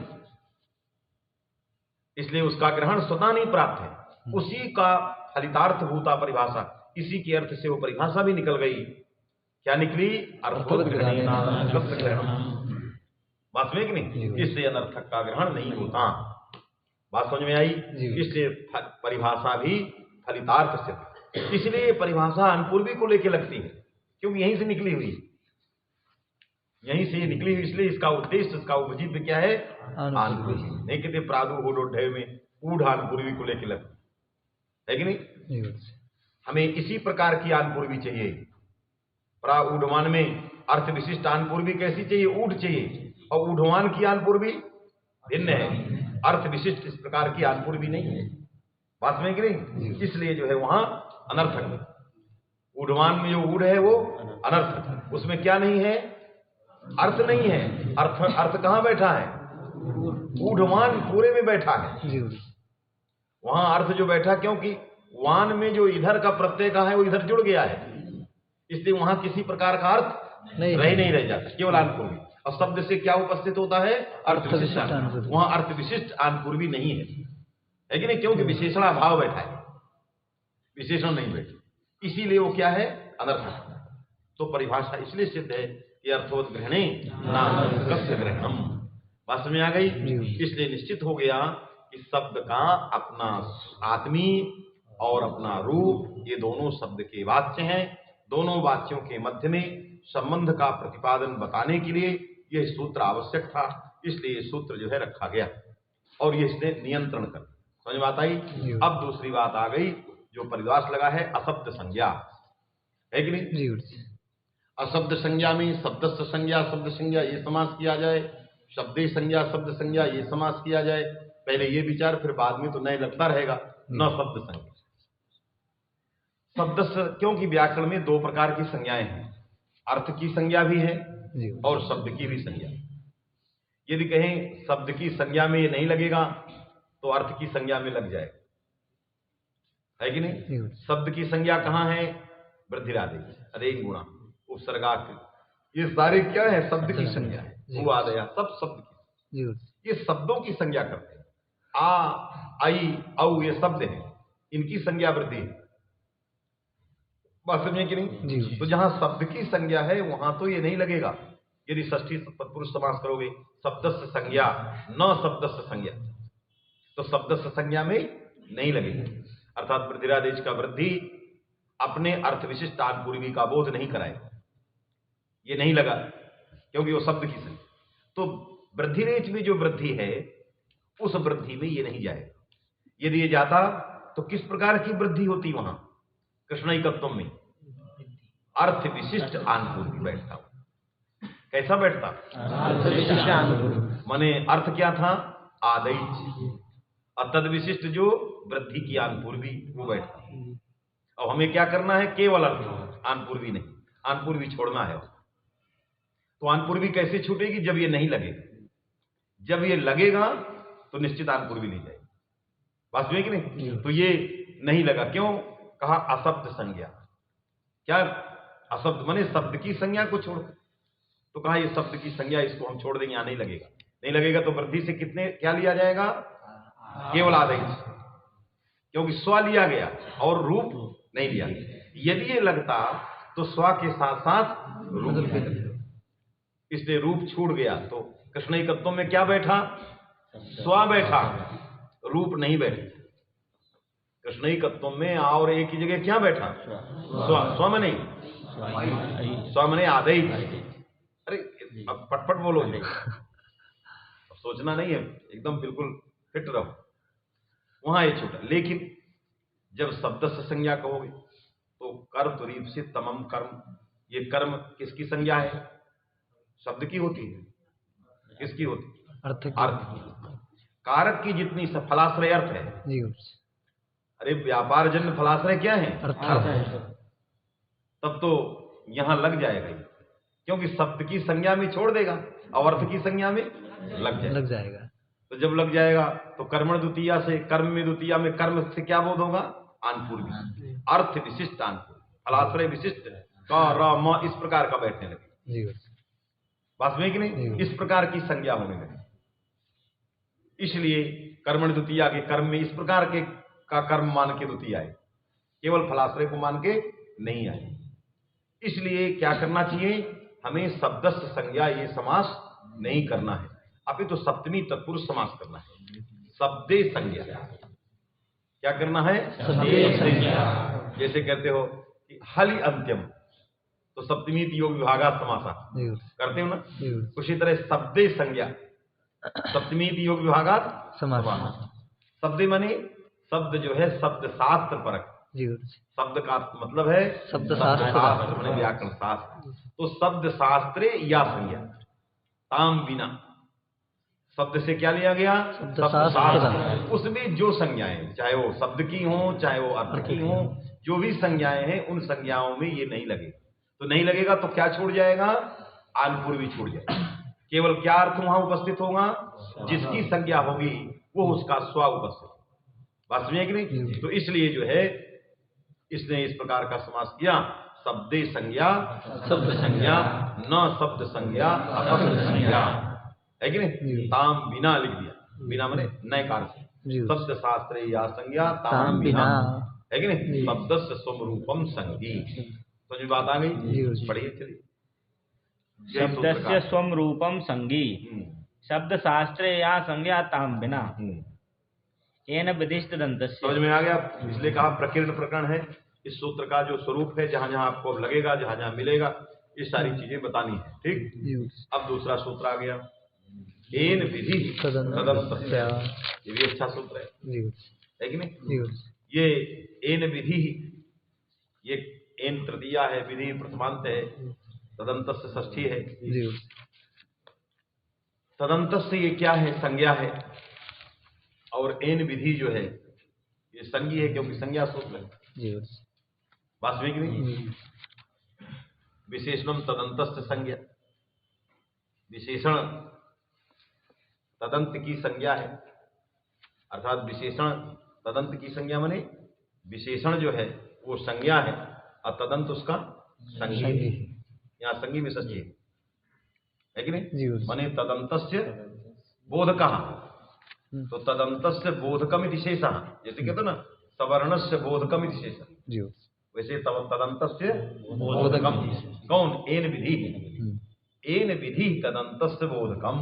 इसलिए उसका ग्रहण स्वतः नहीं प्राप्त है। उसी का फलितार्थ भूता परिभाषा, इसी के अर्थ से वो परिभाषा भी निकल गई। क्या निकली? अर्थवत ग्रहणे नादं ग्रहणम। वास्तविक नहीं, इससे अनर्थक का ग्रहण नहीं होता। बात समझ में आई? इसलिए परिभाषा भी फलितार्थ से, इसलिए परिभाषा अनपूर्वी को लेके लगती है, क्योंकि यहीं से निकली हुई, यहीं से निकली हुई। इसलिए इसका उद्देश्य, इसका उपजीव्य क्या है? अनपूर्वी। नहीं कहते प्रादु होडोढय में ऊढ़ अनपूर्वी को लेके लगती है कि नहीं? हमें इसी प्रकार की अनपूर्वी चाहिए। प्राऊढ़वान में अर्थ विशिष्ट अनपूर्वी कैसी चाहिए? ऊढ़ चाहिए। और ऊढ़वान की अनपूर्वी भिन्न है, अर्थ विशिष्ट इस प्रकार की अनपूर्वी नहीं है। बात में कि नहीं? इसलिए जो है वहां अनर्थक, ऊढ़वान में जो ऊढ़ है वो अनर्थक, उसमें क्या नहीं है? अर्थ नहीं है। अर्थ कहां बैठा है? ऊढ़वान पूरे में बैठा है। वहां अर्थ जो बैठा, क्योंकि वान में जो इधर का प्रत्यय का है वो इधर जुड़ गया है, इसलिए वहां किसी प्रकार का अर्थ नहीं रह जाता, केवल अनपूर्वी। और शब्द से क्या उपस्थित होता है? अर्थ विशिष्ट। वहां अर्थ विशिष्ट अनपूर्वी नहीं है कि नहीं? क्योंकि विशेषण अभाव बैठा है, विशेषण नहीं बैठे, इसीलिए वो क्या है? अनर्थक। तो परिभाषा इसलिए सिद्ध है कि अर्थवत ग्रहणे नादं ग्रहणम। बात में आ गई? इसलिए निश्चित हो गया कि शब्द का अपना आदमी और अपना रूप, ये दोनों शब्द के वाच्य हैं। दोनों वाच्यों के मध्य में संबंध का प्रतिपादन बताने के लिए यह सूत्र आवश्यक था, इसलिए यह सूत्र जो है रखा गया और ये इसने नियंत्रण कर। समझ बात आई? अब दूसरी बात आ गई जो परिभाष लगा है, अशब्द संज्ञा, है कि नहीं? अशब्द संज्ञा में शब्दस्थ संज्ञा, शब्द संज्ञा ये समास किया जाए, शब्दे संज्ञा, शब्द संज्ञा ये समास किया जाए। पहले ये विचार, फिर बाद में तो नए लगता रहेगा न शब्द संज्ञा। शब्द, क्योंकि व्याकरण में दो प्रकार की संज्ञाएं हैं, अर्थ की संज्ञा भी है और शब्द की भी संज्ञा। यदि कहें शब्द की संज्ञा में ये नहीं लगेगा तो अर्थ की संज्ञा में लग जाएगा, है कि नहीं? शब्द की संज्ञा कहाँ है? वृद्धिरादेश, अनेक गुणा, उपसर्गा, ये सारे क्या है? शब्द की संज्ञा है। वो आदया सब शब्द की, ये शब्दों की संज्ञा करते हैं। आ, आई, औ ये शब्द हैं, इनकी संज्ञा वृद्धि है। बात समझे कि नहीं? तो जहां शब्द की संज्ञा है वहां तो ये नहीं लगेगा। यदि षष्ठी तत्पुरुष समास करोगे, शब्दस्य संज्ञा न शब्दस्य संज्ञा, तो शब्दस्य संज्ञा में नहीं लगेगा। अर्थात वृद्धिरादेश का वृद्धि अपने अर्थ विशिष्ट आनपूर्वी का बोध नहीं कराएगा, ये नहीं लगा, क्योंकि वो शब्द की संज्ञा। तो वृद्धिरेच में जो वृद्धि है उस वृद्धि में ये नहीं जाएगा। यदि ये जाता तो किस प्रकार की वृद्धि होती? वहां कृष्णैकत्व में अर्थ विशिष्ट आनपूर्वी बैठता। कैसा बैठता? अर्थ विशिष्ट आनपूर्वी। माने अर्थ क्या था? आदैच, और तद विशिष्ट जो वृद्धि की आनपूर्वी वो बैठता। अब हमें क्या करना है? केवल अर्थ, आनपूर्वी नहीं, आनपूर्वी छोड़ना है। तो आनपूर्वी कैसे छूटेगी? जब ये नहीं लगेगा। जब ये लगेगा तो निश्चित आनपूर्वी ली जाएगी। बात हुई कि नहीं? तो ये नहीं लगा, क्यों? कहा अशब्द संज्ञा। क्या अशब्द माने शब्द की संज्ञा को छोड़, तो कहा ये शब्द की संज्ञा, इसको हम छोड़ देंगे, यहां नहीं लगेगा। नहीं लगेगा तो वृद्धि से कितने क्या लिया जाएगा? केवल आदेश, क्योंकि स्व लिया गया और रूप नहीं लिया गया। यदि ये लगता तो स्व के साथ साथ रूप, इसलिए रूप छूट गया तो कृष्णैकत्व में क्या बैठा? स्व बैठा, रूप नहीं बैठे। कृष्णैकत्व में और एक ही जगह क्या बैठा? स्व। स्व में नहीं, स्व में नहीं, आधे ही। अरे अब पटपट बोलो जी, अब सोचना नहीं है, एकदम बिल्कुल फिट रहो। वहां ये छूटा। लेकिन जब शब्द से संज्ञा कहोगे तो कर्म रीप से तमम कर्म, ये कर्म किसकी संज्ञा है? शब्द की होती है। किसकी होती है? अर्थ अर्थ। कारक की जितनी फलाश्रय अर्थ है। जी। अरे व्यापार जन्य फलाश्रय क्या है? अर्थ। तब तो यहां लग जाएगा ये, क्योंकि शब्द की संज्ञा में छोड़ देगा और अर्थ की संज्ञा में लग जाएगा। तो जब लग जाएगा तो कर्मण द्वितीया से, कर्म में द्वितीया में कर्म से क्या बोध होगा? आनपूर्वी। अर्थ विशिष्ट आनपूर्वी, फलाश्रय विशिष्ट क र म इस प्रकार का बैठने लगे। बात में कि नहीं? इस प्रकार की संज्ञा होने लगी। इसलिए कर्मण द्वितीया के कर्म में इस प्रकार के का कर्म मान के द्वितीया है, केवल फलाश्रय को मान के नहीं आए। इसलिए क्या करना चाहिए? हमें शब्दस्य संज्ञा ये समास नहीं करना है, अभी तो सप्तमी तत्पुरुष समास करना है। शब्दे संज्ञा क्या करना है? शब्दे संज्ञा। जैसे कहते हो कि हलि अंत्यम, तो सप्तमी योग विभागा समासा करते हो ना, उसी तरह शब्दे संज्ञा, सप्तमी योग विभागा समासा। शब्दे माने शब्द जो है शब्द शास्त्र परक। शब्द का मतलब है शब्द शास्त्र माने व्याकरण शास्त्र। तो शब्द शास्त्रे या संज्ञा ताम बिना, शब्द से क्या लिया गया? शब्द शास्त्र। उसमें जो संज्ञाएं, चाहे वो शब्द की हो चाहे वो अर्थ की हो, जो भी संज्ञाएं हैं उन संज्ञाओं में ये नहीं लगेगा। तो नहीं लगेगा तो क्या छूट जाएगा? आनपूर्वी छूट जाएगा। केवल क्या अर्थ वहां उपस्थित होगा? जिसकी संज्ञा होगी वो उसका स्व उपस्थित। बात समझे कि नहीं? तो इसलिए जो है इसने इस प्रकार का समास किया, शब्दे संज्ञा शब्द संज्ञा, न शब्द संज्ञा अशब्द संज्ञा, है कि नहीं? ताम बिना लिख दिया, बिना माने नए कार से। शब्द शास्त्र या संज्ञा ताम बिना, है कि नहीं? शब्दस्य स्वरूपम संगी। तो जो बात आ गई, पढ़िए चलिए। शब्दस्य स्वरूपम संगी, शब्द शास्त्र या संज्ञा ताम बिना, येन विदिष्ट दंतस्य। समझ में आ गया? इसलिए कहा प्रकीर्ण प्रकरण है। इस सूत्र का जो स्वरूप है, जहां जहां आपको लगेगा, जहां जहां मिलेगा, ये सारी चीजें बतानी है। ठीक। अब दूसरा सूत्र आ गया, एन विधि तदंतस्य। ये भी अच्छा सूत्र है कि नहीं? ये एन विधि, ये एन तृतीया है, विधि प्रथमांत है, तदंतस्य षष्ठी है। तदंतस्य ये क्या है? संज्ञा है। और एन विधि जो है ये संज्ञी है, क्योंकि संज्ञा सूत्र है। वास्तविक नहीं? विशेषणम तदंतस्य संज्ञा, विशेषण तदंत की संज्ञा है, अर्थात विशेषण तदंत की संज्ञा माने विशेषण जो है वो संज्ञा है और तदंत उसका संज्ञा है। यहाँ संज्ञी में सच्ची है कि नहीं? माने तदंतस्य बोधकः, तो तदंतस्य बोधकम इति शेषः। जैसे कहते ना सवर्णस्य बोधकम इति शेषः, वैसे तदंतस्य बोधकम। कौन? एन विधि। एन विधि तदंतस्य बोधकम,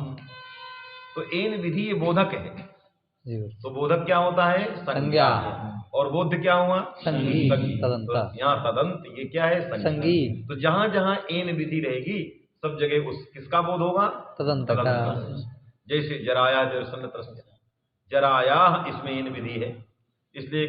तो एन विधि ये बोधक है। तो बोधक क्या होता है? संज्ञा। और बोध क्या हुआ? संगी। तो यहाँ तदंत ये क्या है? संगी। तो जहां जहां एन विधि रहेगी सब जगह उस किसका बोध होगा? तदंत का। जैसे जराया जरसन्नत्रस्य, जराया इसमें एन विधि है, इसलिए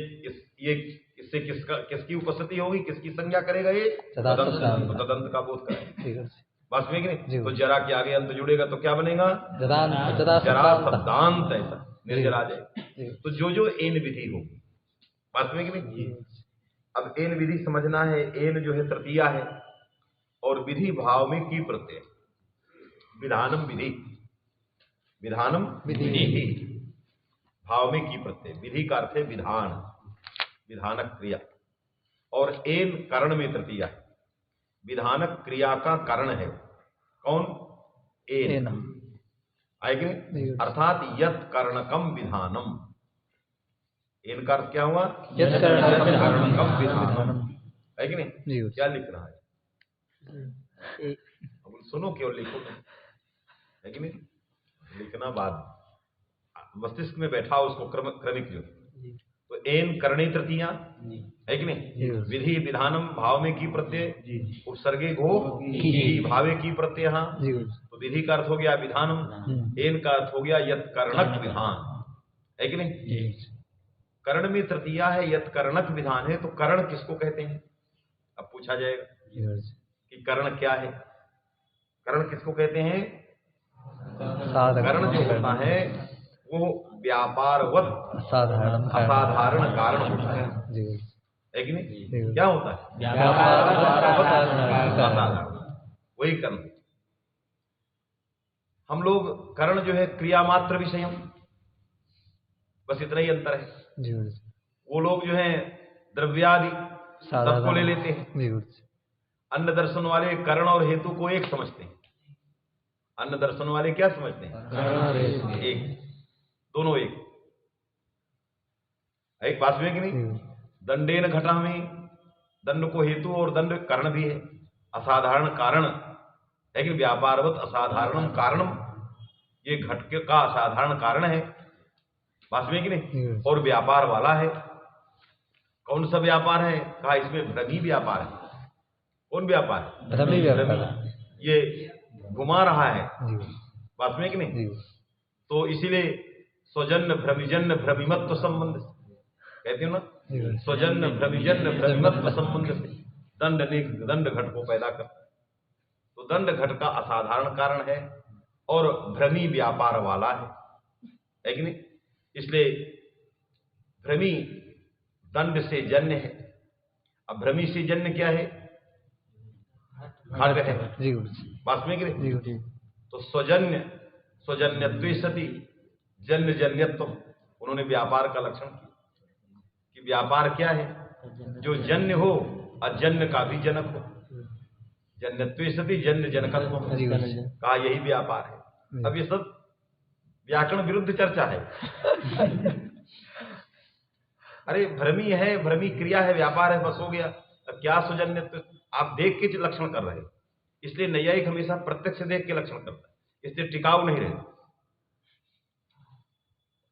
ये इससे किसकी उपस्थिति होगी? किसकी संज्ञा करेगा? ये तदंत। तो तदंत का बोध करेगा। बस में कि नहीं? तो जरा के आगे अंत जुड़ेगा तो क्या बनेगा? जरा शब्दांत, ऐसा निर्जर आ जाएगा। तो जो एन विधि होगी, बस में कि नहीं? अब एन विधि समझना है। एन जो है तृतीया है और विधि भाव में की प्रत्यय, विधानम विधि, विधानम विधि, भाव में की प्रत्यय। विधि का अर्थ है विधान, विधानक क्रिया। और एन करण में तृतीया है, विधानक क्रिया का कारण है। कौन? एन। आएगी? अर्थात यत् करणकम विधानम। एन का अर्थ क्या हुआ? यत् करणकम विधानम, है कि नहीं? क्या लिख रहा है? सुनो केवल लिखो नहीं, है कि नहीं? लिखना बाद मस्तिष्क में बैठा उसको क्रमिक जो तो एन करणी तृतीया है कि नहीं? विधि विधानम भाव में की प्रत्यय उपसर्गे घो की भावे की प्रत्यय। तो विधि का अर्थ हो गया विधानम, एन का अर्थ हो गया यत कर्णक विधान, है कि नहीं? कर्ण में तृतीया है, यत कर्णक विधान है। तो कर्ण किसको कहते हैं? अब पूछा जाएगा कि कर्ण क्या है? कर्ण किसको कहते हैं? कर्ण जो होता है वो व्यापारवत असाधारण कारण होता है कि नहीं? क्या होता है? असाधारण, वही कर्ण। हम लोग कर्ण जो है क्रिया मात्र विषयम, बस इतना ही अंतर है। वो लोग जो है द्रव्यादि सबको ले लेते हैं। अन्य दर्शन वाले कर्ण और हेतु को एक समझते हैं। अन्य दर्शन वाले क्या समझते हैं? एक, दोनों एक बात में कि नहीं? दंडेन घटा में दंड को हेतु और दंड कारण भी है, असाधारण कारण, लेकिन व्यापारवत असाधारणम कारणम, ये घट का असाधारण कारण है, बात में कि नहीं? और व्यापार वाला है। कौन सा व्यापार है? कहा इसमें भ्रमी व्यापार है। कौन व्यापार? भ्रमी। ये घुमा रहा है, बात में कि नहीं? तो इसीलिए स्वजन्य भ्रमिजन्य भ्रमिमत्व संबंध कहते हो ना, स्वजन्य भ्रमिजन्य भ्रमिमत्व संबंध से दंड घट को पैदा करता है। तो दंड घट का असाधारण कारण है और भ्रमी व्यापार वाला है कि नहीं? इसलिए भ्रमी दंड से जन्य है। अब भ्रमी से जन्य क्या है? घट है, बात में कि नहीं? तो स्वजन्यत्व सती जन्य जन्यत्व, उन्होंने व्यापार का लक्षण किया कि व्यापार क्या है? जो जन्य हो और जन्य का भी जनक हो। जन्यत्व सती जन्य जनकत्व, कहा यही व्यापार है। अब ये सब व्याकरण विरुद्ध चर्चा है। अरे भ्रमी है, भ्रमी क्रिया है, व्यापार है, बस हो गया। अब क्या स्वजन्यत्व? आप देख के लक्षण कर रहे हैं, इसलिए नैयायिक हमेशा प्रत्यक्ष देख के लक्षण करता है, इसलिए टिकाऊ नहीं रहे,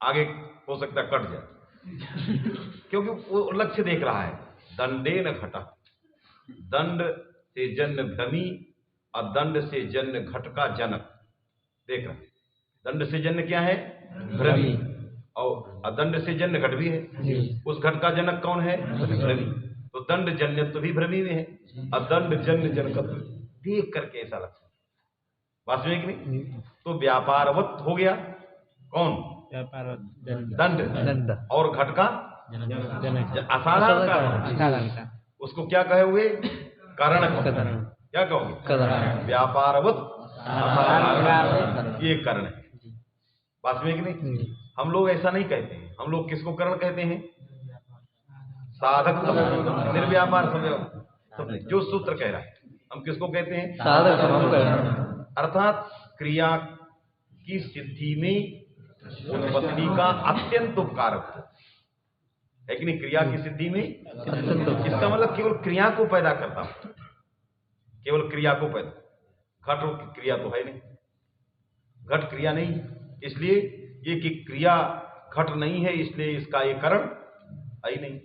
आगे हो सकता कट जाए, क्योंकि वो लक्ष्य देख रहा है। दंडेन घटा, दंड से जन्य भ्रमी और दंड से जन्य घट का जनक देख रहा है। दंड से जन्य क्या है? भ्रमी, और दंड से जन्य घट भी है। उस घट का जनक कौन है? भ्रमी। तो दंड जन्यत्व भी भ्रमी में है और दंड जन्य जनकत्व देख करके ऐसा लक्षण, वास्तविक नहीं? तो व्यापारवत हो गया कौन? दंड, और घट का असाधारण कारण, उसको क्या कहे हुए? कारण। क्या कहोगे? व्यापारवत ये कारण है, वास्तविक नहीं? हम लोग ऐसा नहीं कहते हैं। हम लोग किसको कारण कहते हैं? साधक निर्व्यापार समझ, जो सूत्र कह रहा है, हम किसको कहते हैं? साधक। अर्थात क्रिया की सिद्धि में उत्पत्ति का अत्यंत उपकारक है कि नहीं? क्रिया की सिद्धि में, इसका मतलब केवल क्रिया को पैदा करता हूं, केवल क्रिया को पैदा। घट क्रिया तो है नहीं, घट क्रिया नहीं, इसलिए ये कि क्रिया घट नहीं है, इसलिए इसका ये कारण है ही नहीं।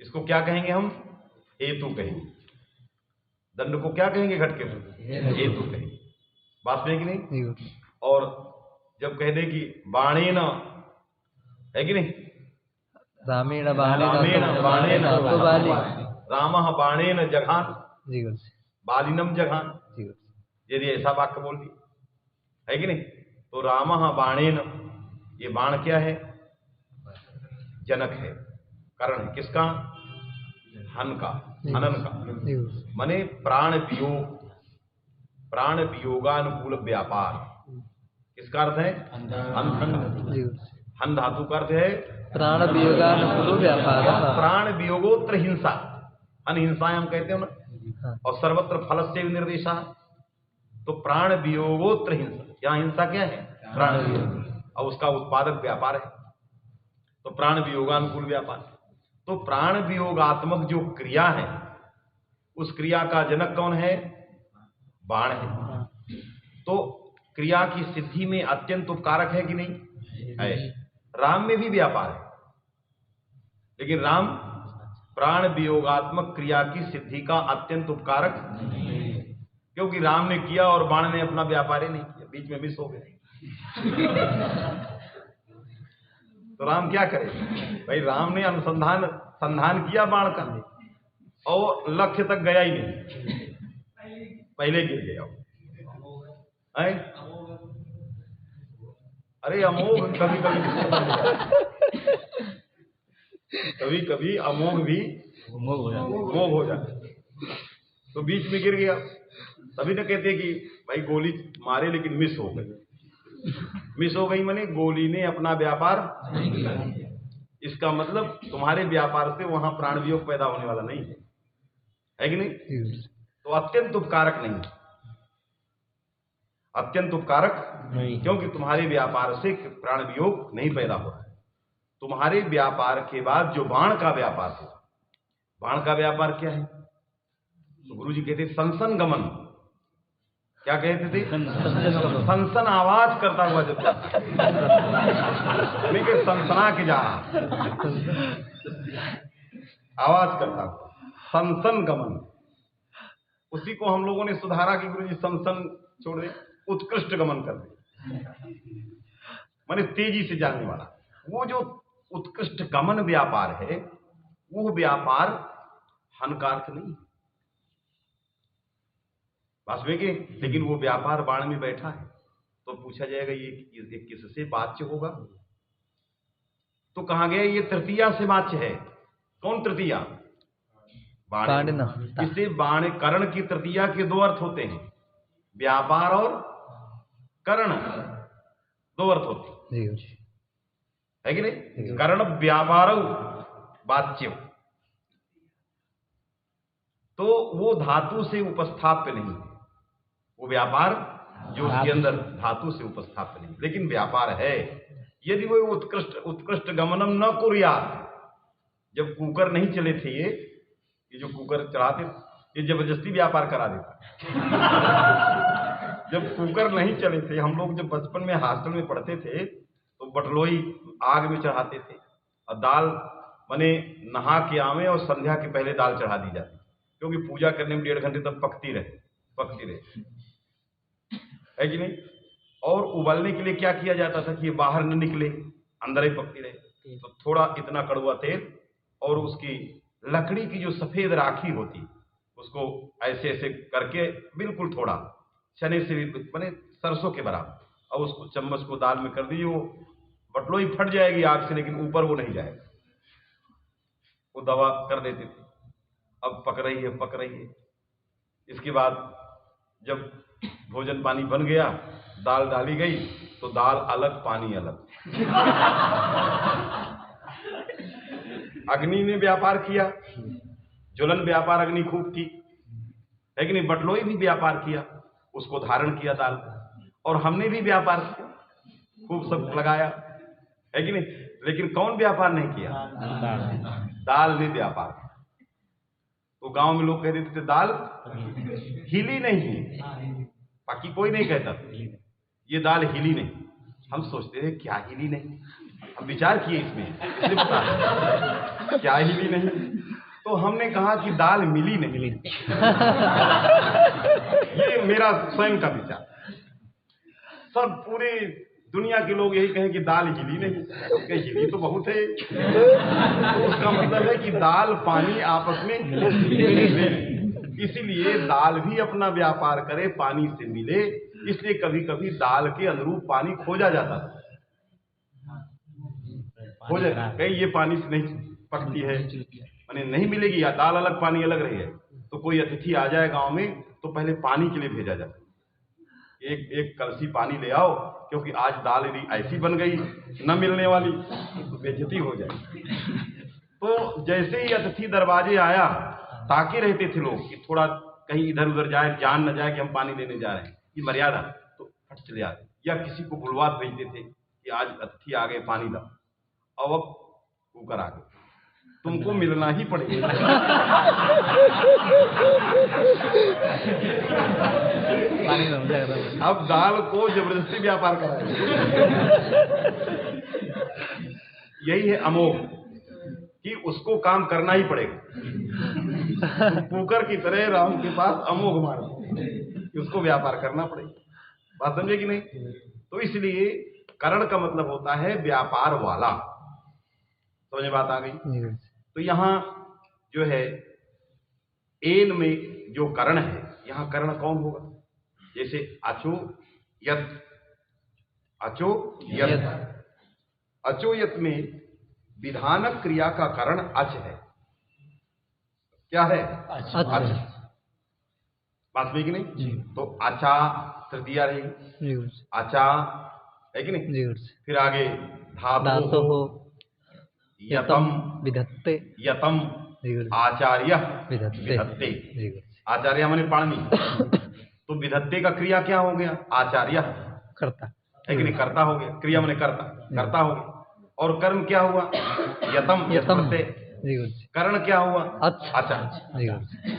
इसको क्या कहेंगे हम? हेतु कहेंगे। दंड को क्या कहेंगे? घट के हेतु कहेंगे, बात में कि नहीं? और जब कह दे कि बाणेन, है कि नहीं? रामेण बाणेन रामः बाणेन जघान बालिनम जघान, यदि ऐसा वाक्य बोल दिया, है कि नहीं? तो रामः बाणेन, ये बाण क्या है? जनक है, कारण है किसका? हन का, हनन का, माने प्राण वियोग, प्राण वियोगानुकूल व्यापार। किसका अर्थ है? हन धातु का अर्थ है प्राण वियोगानुकूल व्यापार। प्राण वियोगोत्र हिंसा, हन हिंसा हम कहते हो ना, और सर्वत्र फलस्य निर्देशा, तो प्राण वियोगोत्र हिंसा, यहाँ हिंसा क्या है? प्राण वियोग, और उसका उत्पादक व्यापार है, तो प्राण वियोगानुकूल व्यापार। तो प्राण वियोगात्मक जो क्रिया है, उस क्रिया का जनक कौन है? बाण है, तो क्रिया की सिद्धि में अत्यंत उपकारक है कि नहीं है। राम में भी व्यापार है, लेकिन राम प्राण वियोगात्मक क्रिया की सिद्धि का अत्यंत उपकारक, क्योंकि राम ने किया और बाण ने अपना व्यापार ही नहीं किया, बीच में मिस हो गए। तो राम क्या करे भाई, राम ने संधान किया बाण का और लक्ष्य तक गया ही नहीं, पहले गिर गया। अरे अमोघ कभी कभी अमोघ भी मोह हो जाता, तो बीच में गिर गया। तभी तो कहते कि भाई गोली मारे लेकिन मिस हो गई। मिस हो गई माने गोली ने अपना व्यापार नहीं किया। इसका मतलब तुम्हारे व्यापार से वहां प्राण वियोग पैदा होने वाला नहीं है कि नहीं? तो अत्यंत उपकारक नहीं, अत्यंत उपकारक नहीं, क्योंकि तुम्हारे व्यापार से प्राण वियोग नहीं पैदा हो रहा है। तुम्हारे व्यापार के बाद जो बाण का व्यापार है, बाण का व्यापार क्या है? तो गुरु जी कहते सनसन गमन। क्या कहते थे? सनसन आवाज करता हुआ जब नहीं कि सनसना के जा आवाज करता हुआ, सनसन गमन। उसी को हम लोगों ने सुधारा कि गुरु जी सनसन छोड़ दे, उत्कृष्ट गमन कर दे, माने तेजी से जाने वाला। वो जो उत्कृष्ट गमन व्यापार है, वो व्यापार हानिकारक नहीं, वास्तविक, लेकिन वो व्यापार बाण में बैठा है। तो पूछा जाएगा ये किससे वाच्य होगा? तो कहा गया ये तृतीया से वाच्य है। कौन तृतीया? बाण। इससे बाण करण की तृतीया के दो अर्थ होते हैं, व्यापार और करण, दो अर्थ होते है कि नहीं? करण व्यापार वाच्य, तो वो धातु से उपस्थाप्य नहीं है, वो व्यापार जो उसके अंदर धातु से उपस्थाप्य नहीं, लेकिन व्यापार है। यदि वो उत्कृष्ट गमनम न कुर्यात, जब कुकर नहीं चले थे, ये जो कुकर चलाते, ये जबरदस्ती व्यापार करा देता। जब कुकर नहीं चले थे, हम लोग जब बचपन में हॉस्टल में पढ़ते थे, तो बटलोई आग में चढ़ाते थे और दाल माने नहा के आवे और संध्या के पहले दाल चढ़ा दी जाती, क्योंकि पूजा करने में 1.5 घंटे तक पकती रहे है कि नहीं? और उबलने के लिए क्या किया जाता था कि ये बाहर न निकले, अंदर ही पकती रहे। तो थोड़ा इतना कड़वा तेल और उसकी लकड़ी की जो सफेद राखी होती, उसको ऐसे ऐसे करके बिल्कुल थोड़ा चने से भी माने सरसों के बराबर, और उसको चम्मच को दाल में कर दीजिए, वो बटलोई फट जाएगी आग से, लेकिन ऊपर वो नहीं जाएगा। वो दवा कर देते थे। अब पक रही है। इसके बाद जब भोजन पानी बन गया, दाल डाली गई, तो दाल अलग पानी अलग। अग्नि ने व्यापार किया, ज्वलन व्यापार अग्नि खूब की, है कि नहीं? बटलोई भी व्यापार किया, उसको धारण किया दाल, और हमने भी व्यापार किया, खूब सब लगाया, है कि नहीं? लेकिन कौन व्यापार नहीं किया? दाल ने व्यापार। तो गांव में लोग कह देते थे दाल हिली नहीं, बाकी कोई नहीं कहता ये दाल हिली नहीं। हम सोचते थे क्या हिली नहीं, हम विचार किए इसमें, इसलिए बता क्या हिली नहीं। तो हमने कहा कि दाल मिली नहीं। ये मेरा स्वयं का विचार। सब पूरे दुनिया के लोग यही कहें कि दाल हिली नहीं, उसके हिली तो बहुत है। तो उसका मतलब है कि दाल पानी आपस में मिले, इसीलिए दाल भी अपना व्यापार करे, पानी से मिले। इसलिए कभी कभी दाल के अनुरूप पानी खोजा जाता था, कहीं ये पानी से नहीं पकती है, माने नहीं मिलेगी, या दाल अलग पानी अलग रही है। तो कोई अतिथि आ जाए गांव में, तो पहले पानी के लिए भेजा जाता, एक कलसी पानी ले आओ, क्योंकि आज दाल यदि ऐसी बन गई न मिलने वाली तो बेइज्जती हो जाए। तो जैसे ही अतिथि दरवाजे आया, ताके रहते थे लोग कि थोड़ा कहीं इधर उधर जाए, जान न जाए कि हम पानी लेने जा रहे हैं, ये मर्यादा, तो फट चले आते। या किसी को बुलवा भेजते थे कि आज अतिथि आ गए, पानी लाओ, और अब कुकर आ गए। तुमको मिलना ही पड़ेगा। अब दाल को जबरदस्ती व्यापार कराए। यही है अमोघ, कि उसको काम करना ही पड़ेगा। तो कुकर की तरह राम के पास अमोघ मार कि उसको व्यापार करना पड़ेगा। बात समझे कि नहीं? तो इसलिए करण का मतलब होता है व्यापार वाला। समझ में बात आ गई? तो यहां जो है एन में जो करण है, यहां करण कौन होगा? जैसे अचो यत, अचो यत, अचो यत में विधानक क्रिया का करण अच है। क्या है? अच। बात में कि नहीं? तो अचा तृतीया रहेगी, अचा है कि नहीं? फिर आगे धातु हो, यतम विधत्ते, यतम आचार्य विधत्ते। आचार्य माने पाणनी। तो विधत्ते का क्रिया क्या हो गया? आचार्य करता है कि नहीं? कर्ता हो गया। क्रिया माने कर्ता, कर्ता हो गया। और कर्म क्या हुआ? यतम, यतम। करण क्या हुआ? अच्छा,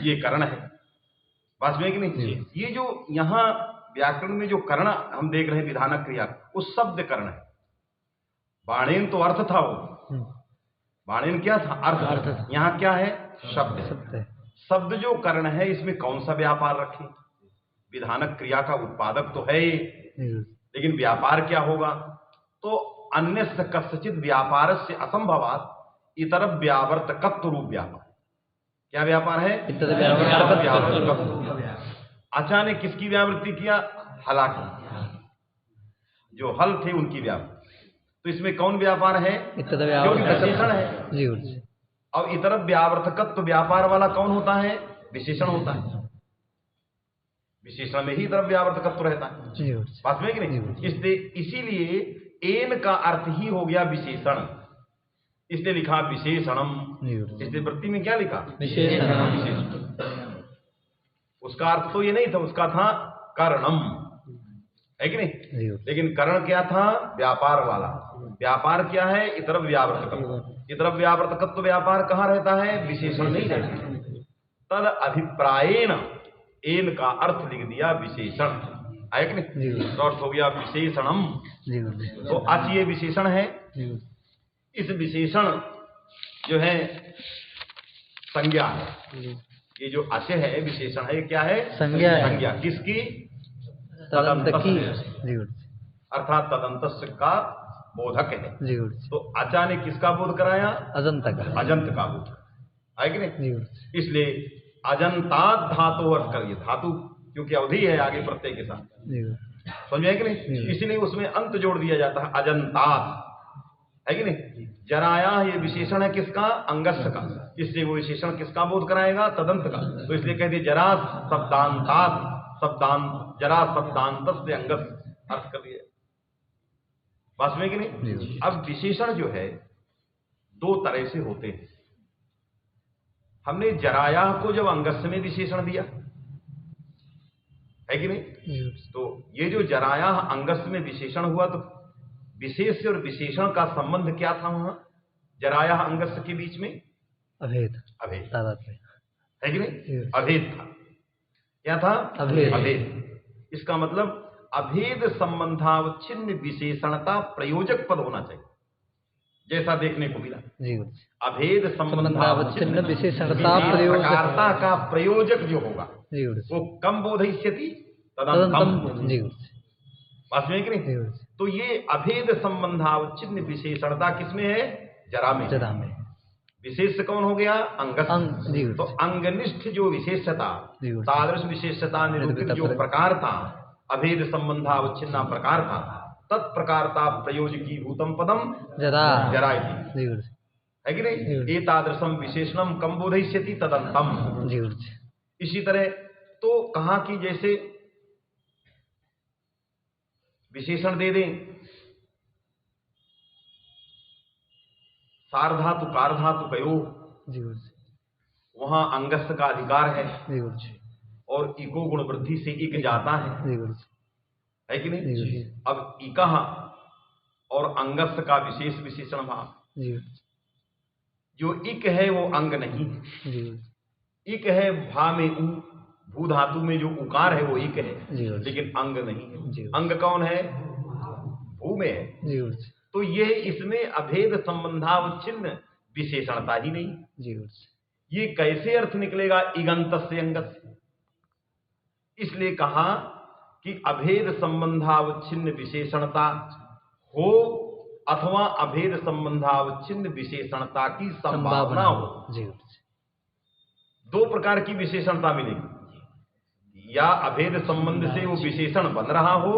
ये करण है। बात में कि नहीं? ये जो यहाँ व्याकरण में जो करण हम देख रहे हैं विधानक क्रिया, उस शब्द करण है। बाणेन तो अर्थ था, वो बाणेन क्या था? अर्थ। यहाँ क्या है? शब्द। शब्द जो करण है, इसमें कौन सा व्यापार रखें? विधानक क्रिया का उत्पादक तो है ये, लेकिन व्यापार क्या होगा? तो अन्य कस्यचित व्यापार से असंभवात इतर व्यावर्तकत्व रूप व्यापार। क्या व्यापार है? आचा ने किसकी व्यावृत्ति किया? हला की। जो हल थे उनकी व्यावृत्ति। तो इसमें कौन व्यापार है? क्योंकि विशेषण है। और इतर व्यावर्तकत्व व्यापार वाला कौन होता है? विशेषण होता है। विशेषण में ही इतर व्यावर्तकत्व रहता है। बात में कि नहीं? इसीलिए एन का अर्थ ही हो गया विशेषण। इसने लिखा विशेषणम। इसने वृत्ति में क्या लिखा? विशेषण। उसका अर्थ तो ये नहीं था, उसका था करणम, है कि नहीं? लेकिन करण क्या था? व्यापार वाला। व्यापार क्या है? इतर व्यावर्तकत्व। इतर व्यावर्तकत्व व्यापार कहाँ रहता है? विशेषण नहीं रहता। तद अभिप्रायेण एन का अर्थ लिख दिया विशेषण, है कि नहीं? तो अर्थ हो गया विशेषणम। तो अच ये विशेषण है। इस विशेषण जो है संज्ञा है। ये जो अच है विशेषण है, क्या है? संज्ञा। किसकी? तदंतस्य, अर्थात तदंतस्य का बोधक है। तो अचा ने किसका बोध कराया? अजंत का बोध, है कि नहीं? इसलिए अजंतात धातु अर्थ करिए। धातु क्योंकि अवधि है आगे प्रत्यय के साथ, समझ में कि नहीं? इसलिए उसमें अंत जोड़ दिया जाता है, अजंतात, है कि नहीं? जराया ये विशेषण है किसका? अंगस्य का। इसलिए वो विशेषण किसका बोध कराएगा? तदंत का। तो इसलिए कहते जरा शब्दांतात, जरा शब्दांत से अंगस अर्थ कर दिया। बात में कि नहीं? अब विशेषण जो है दो तरह से होते हैं। हमने जराया को जब अंगस्य में विशेषण दिया, है कि नहीं? तो ये जो जराया अंगस्य में विशेषण हुआ, तो विशेष और विशेषण का संबंध क्या था वहां जराया अंगस्य के बीच में? अभेद। है कि नहीं? अभेद था। क्या था? अभेद। इसका मतलब अभेद संबंधावच्छिन्न विशेषणता प्रयोजक पद होना चाहिए, जैसा देखने को मिला। अभेद संबंधावच्छिन्न विशेषणता प्रकारता का प्रयोजक जो होगा वो कम बोधयिष्यति तदंतम। बात में कि नहीं? तो ये अभेद संबंधावच्छिन्न विशेषणता किसमें है? जरा में। विशेष कौन हो गया? अंगस। तो अंगनिष्ठ जो विशेषता, तादृश विशेषता निरूपित जो प्रकार था, अभेद संबंधावच्छिन्ना प्रकार था, तत्प्रकारता प्रयोजकी भूतम पदम जरा, है कि नहीं? एतादृशम विशेषणम कम बोधयिष्यति तदंतम। इसी तरह तो कहा कि जैसे विशेषण दे दें, सार्धातु कारधातु कयो, वहां अंगस्य का अधिकार है और इको गुण वृद्धि से इक जाता है कि नहीं? अब इकः और अंगस्य का विशेष विशेषण भाव जो इक है वो अंग नहीं है। जी इक है भा में उ, भू धातु में जो उकार है वो इक है, जी लेकिन अंग नहीं है। जी अंग कौन है? भू में है। जी तो ये इसमें अभेद संबंधावच्छिन्न विशेषणता ही नहीं। जी ये कैसे अर्थ निकलेगा इगंतस्य अंगस्य? इसलिए कहा कि अभेद संबंधावच्छिन्न विशेषणता हो अथवा अभेद संबंधावच्छिन्न विशेषणता की संभावना हो। जी दो प्रकार की विशेषणता मिलेगी, या अभेद संबंध से वो विशेषण बन रहा हो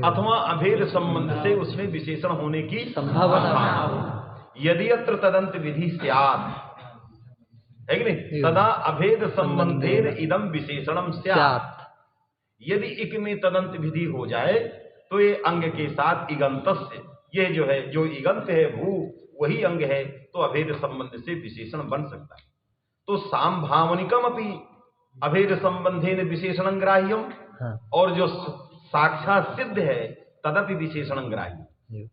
अथवा अभेद संबंध से उसमें विशेषण होने की संभावना हो। यदि अत्र तदंत विधि स्यात्, है कि नहीं, तदा अभेद संबंधेन इदम विशेषणम स्यात्। यदि इक में तदंत विधि हो जाए तो ये अंग के साथ इगंतस्य, ये जो है जो इगंत है भू वही अंग है, तो अभेद संबंध से विशेषण बन सकता है। तो सांभावनिकम अपि अभेद संबंधेन विशेषणं ग्राह्यम, और जो साक्षात सिद्ध है तदपि विशेषणं ग्राह्य।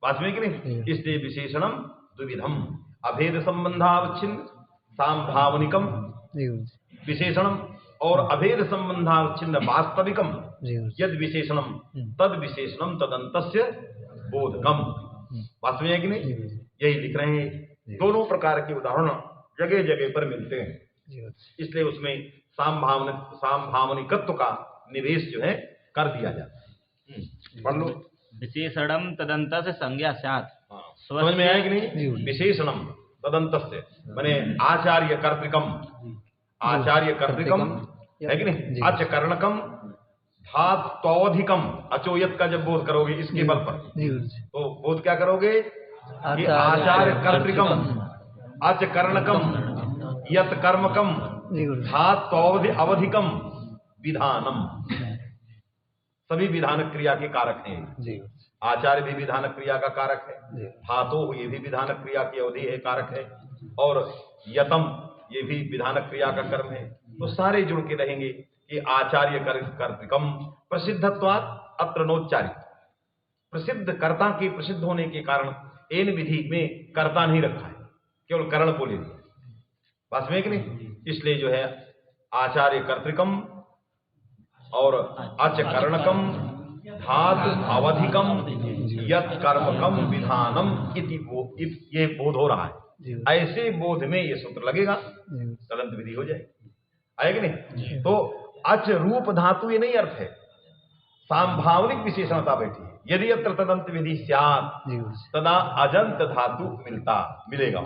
बात में कि नहीं? इसलिए विशेषणम द्विविधम, अभेद संबंधावच्छिन्न सांभावनिकम विशेषणम और अभेद संबंधावच्छिन्न वास्तविकम यद विशेषणम तद विशेषणम तदंतस्य बोधकम। बात में है कि नहीं? यही लिख रहे हैं। दोनों प्रकार के उदाहरण जगह जगह पर मिलते हैं, इसलिए उसमें सांभावनिकत्व का निवेश जो है कर दिया जाता है। पढ़ लो। विशेषणम तदंत से संज्ञा स्यात्। समझ में आया कि नहीं? विशेषणम तदंतस्य माने आचार्य कर्तृकम, आचार्य कर्तृकम है कि नहीं, अच कर्णकम धात्वधिकम, अचोयत का जब बोध करोगे इसके बल पर तो बोध क्या करोगे कि आचार्य कर्तृकम अच कर्णकम यत कर्मकम धात्वधि अवधिकम विधानम। सभी विधानक क्रिया के कारक हैं। आचार्य भी विधानक क्रिया का कारक है, धातो ये भी विधानक क्रिया की अवधि है, कारक है, और यतम ये भी विधानक क्रिया का कर्म है। तो सारे जुड़ के रहेंगे कि आचार्य कर्तृकम प्रसिद्धत्वात् अत्र नोच्चारित। प्रसिद्ध कर्ता के प्रसिद्ध होने के कारण एन विधि में कर्ता नहीं रखा है, केवल कर्ण को ले लिया। बात में कि नहीं? इसलिए जो है आचार्य कर्तृकम और अच कर्णकम धातु अवधिकम यत कर्मकम विधानम इति ये बोध हो रहा है। ऐसे बोध में ये सूत्र लगेगा, तदंत विधि हो जाएगी। आए कि नहीं? तो अच रूप धातु ये नहीं अर्थ है, सांभावनिक विशेषणता बैठी है। यदि अत्र तदंत विधि स्यात् तदा अजंत धातु मिलेगा।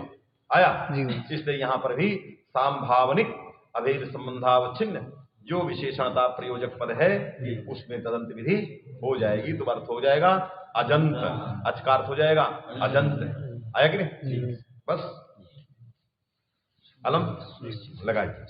आया? इसलिए यहां पर भी सांभावनिक अभेद संबंधावच्छिन्न जो विशेषणता प्रयोजक पद है उसमें तदंत विधि हो जाएगी, तो अर्थ हो जाएगा अजंत, अच का अर्थ हो जाएगा अजंत। आया कि नहीं? बस अलम लगाइए।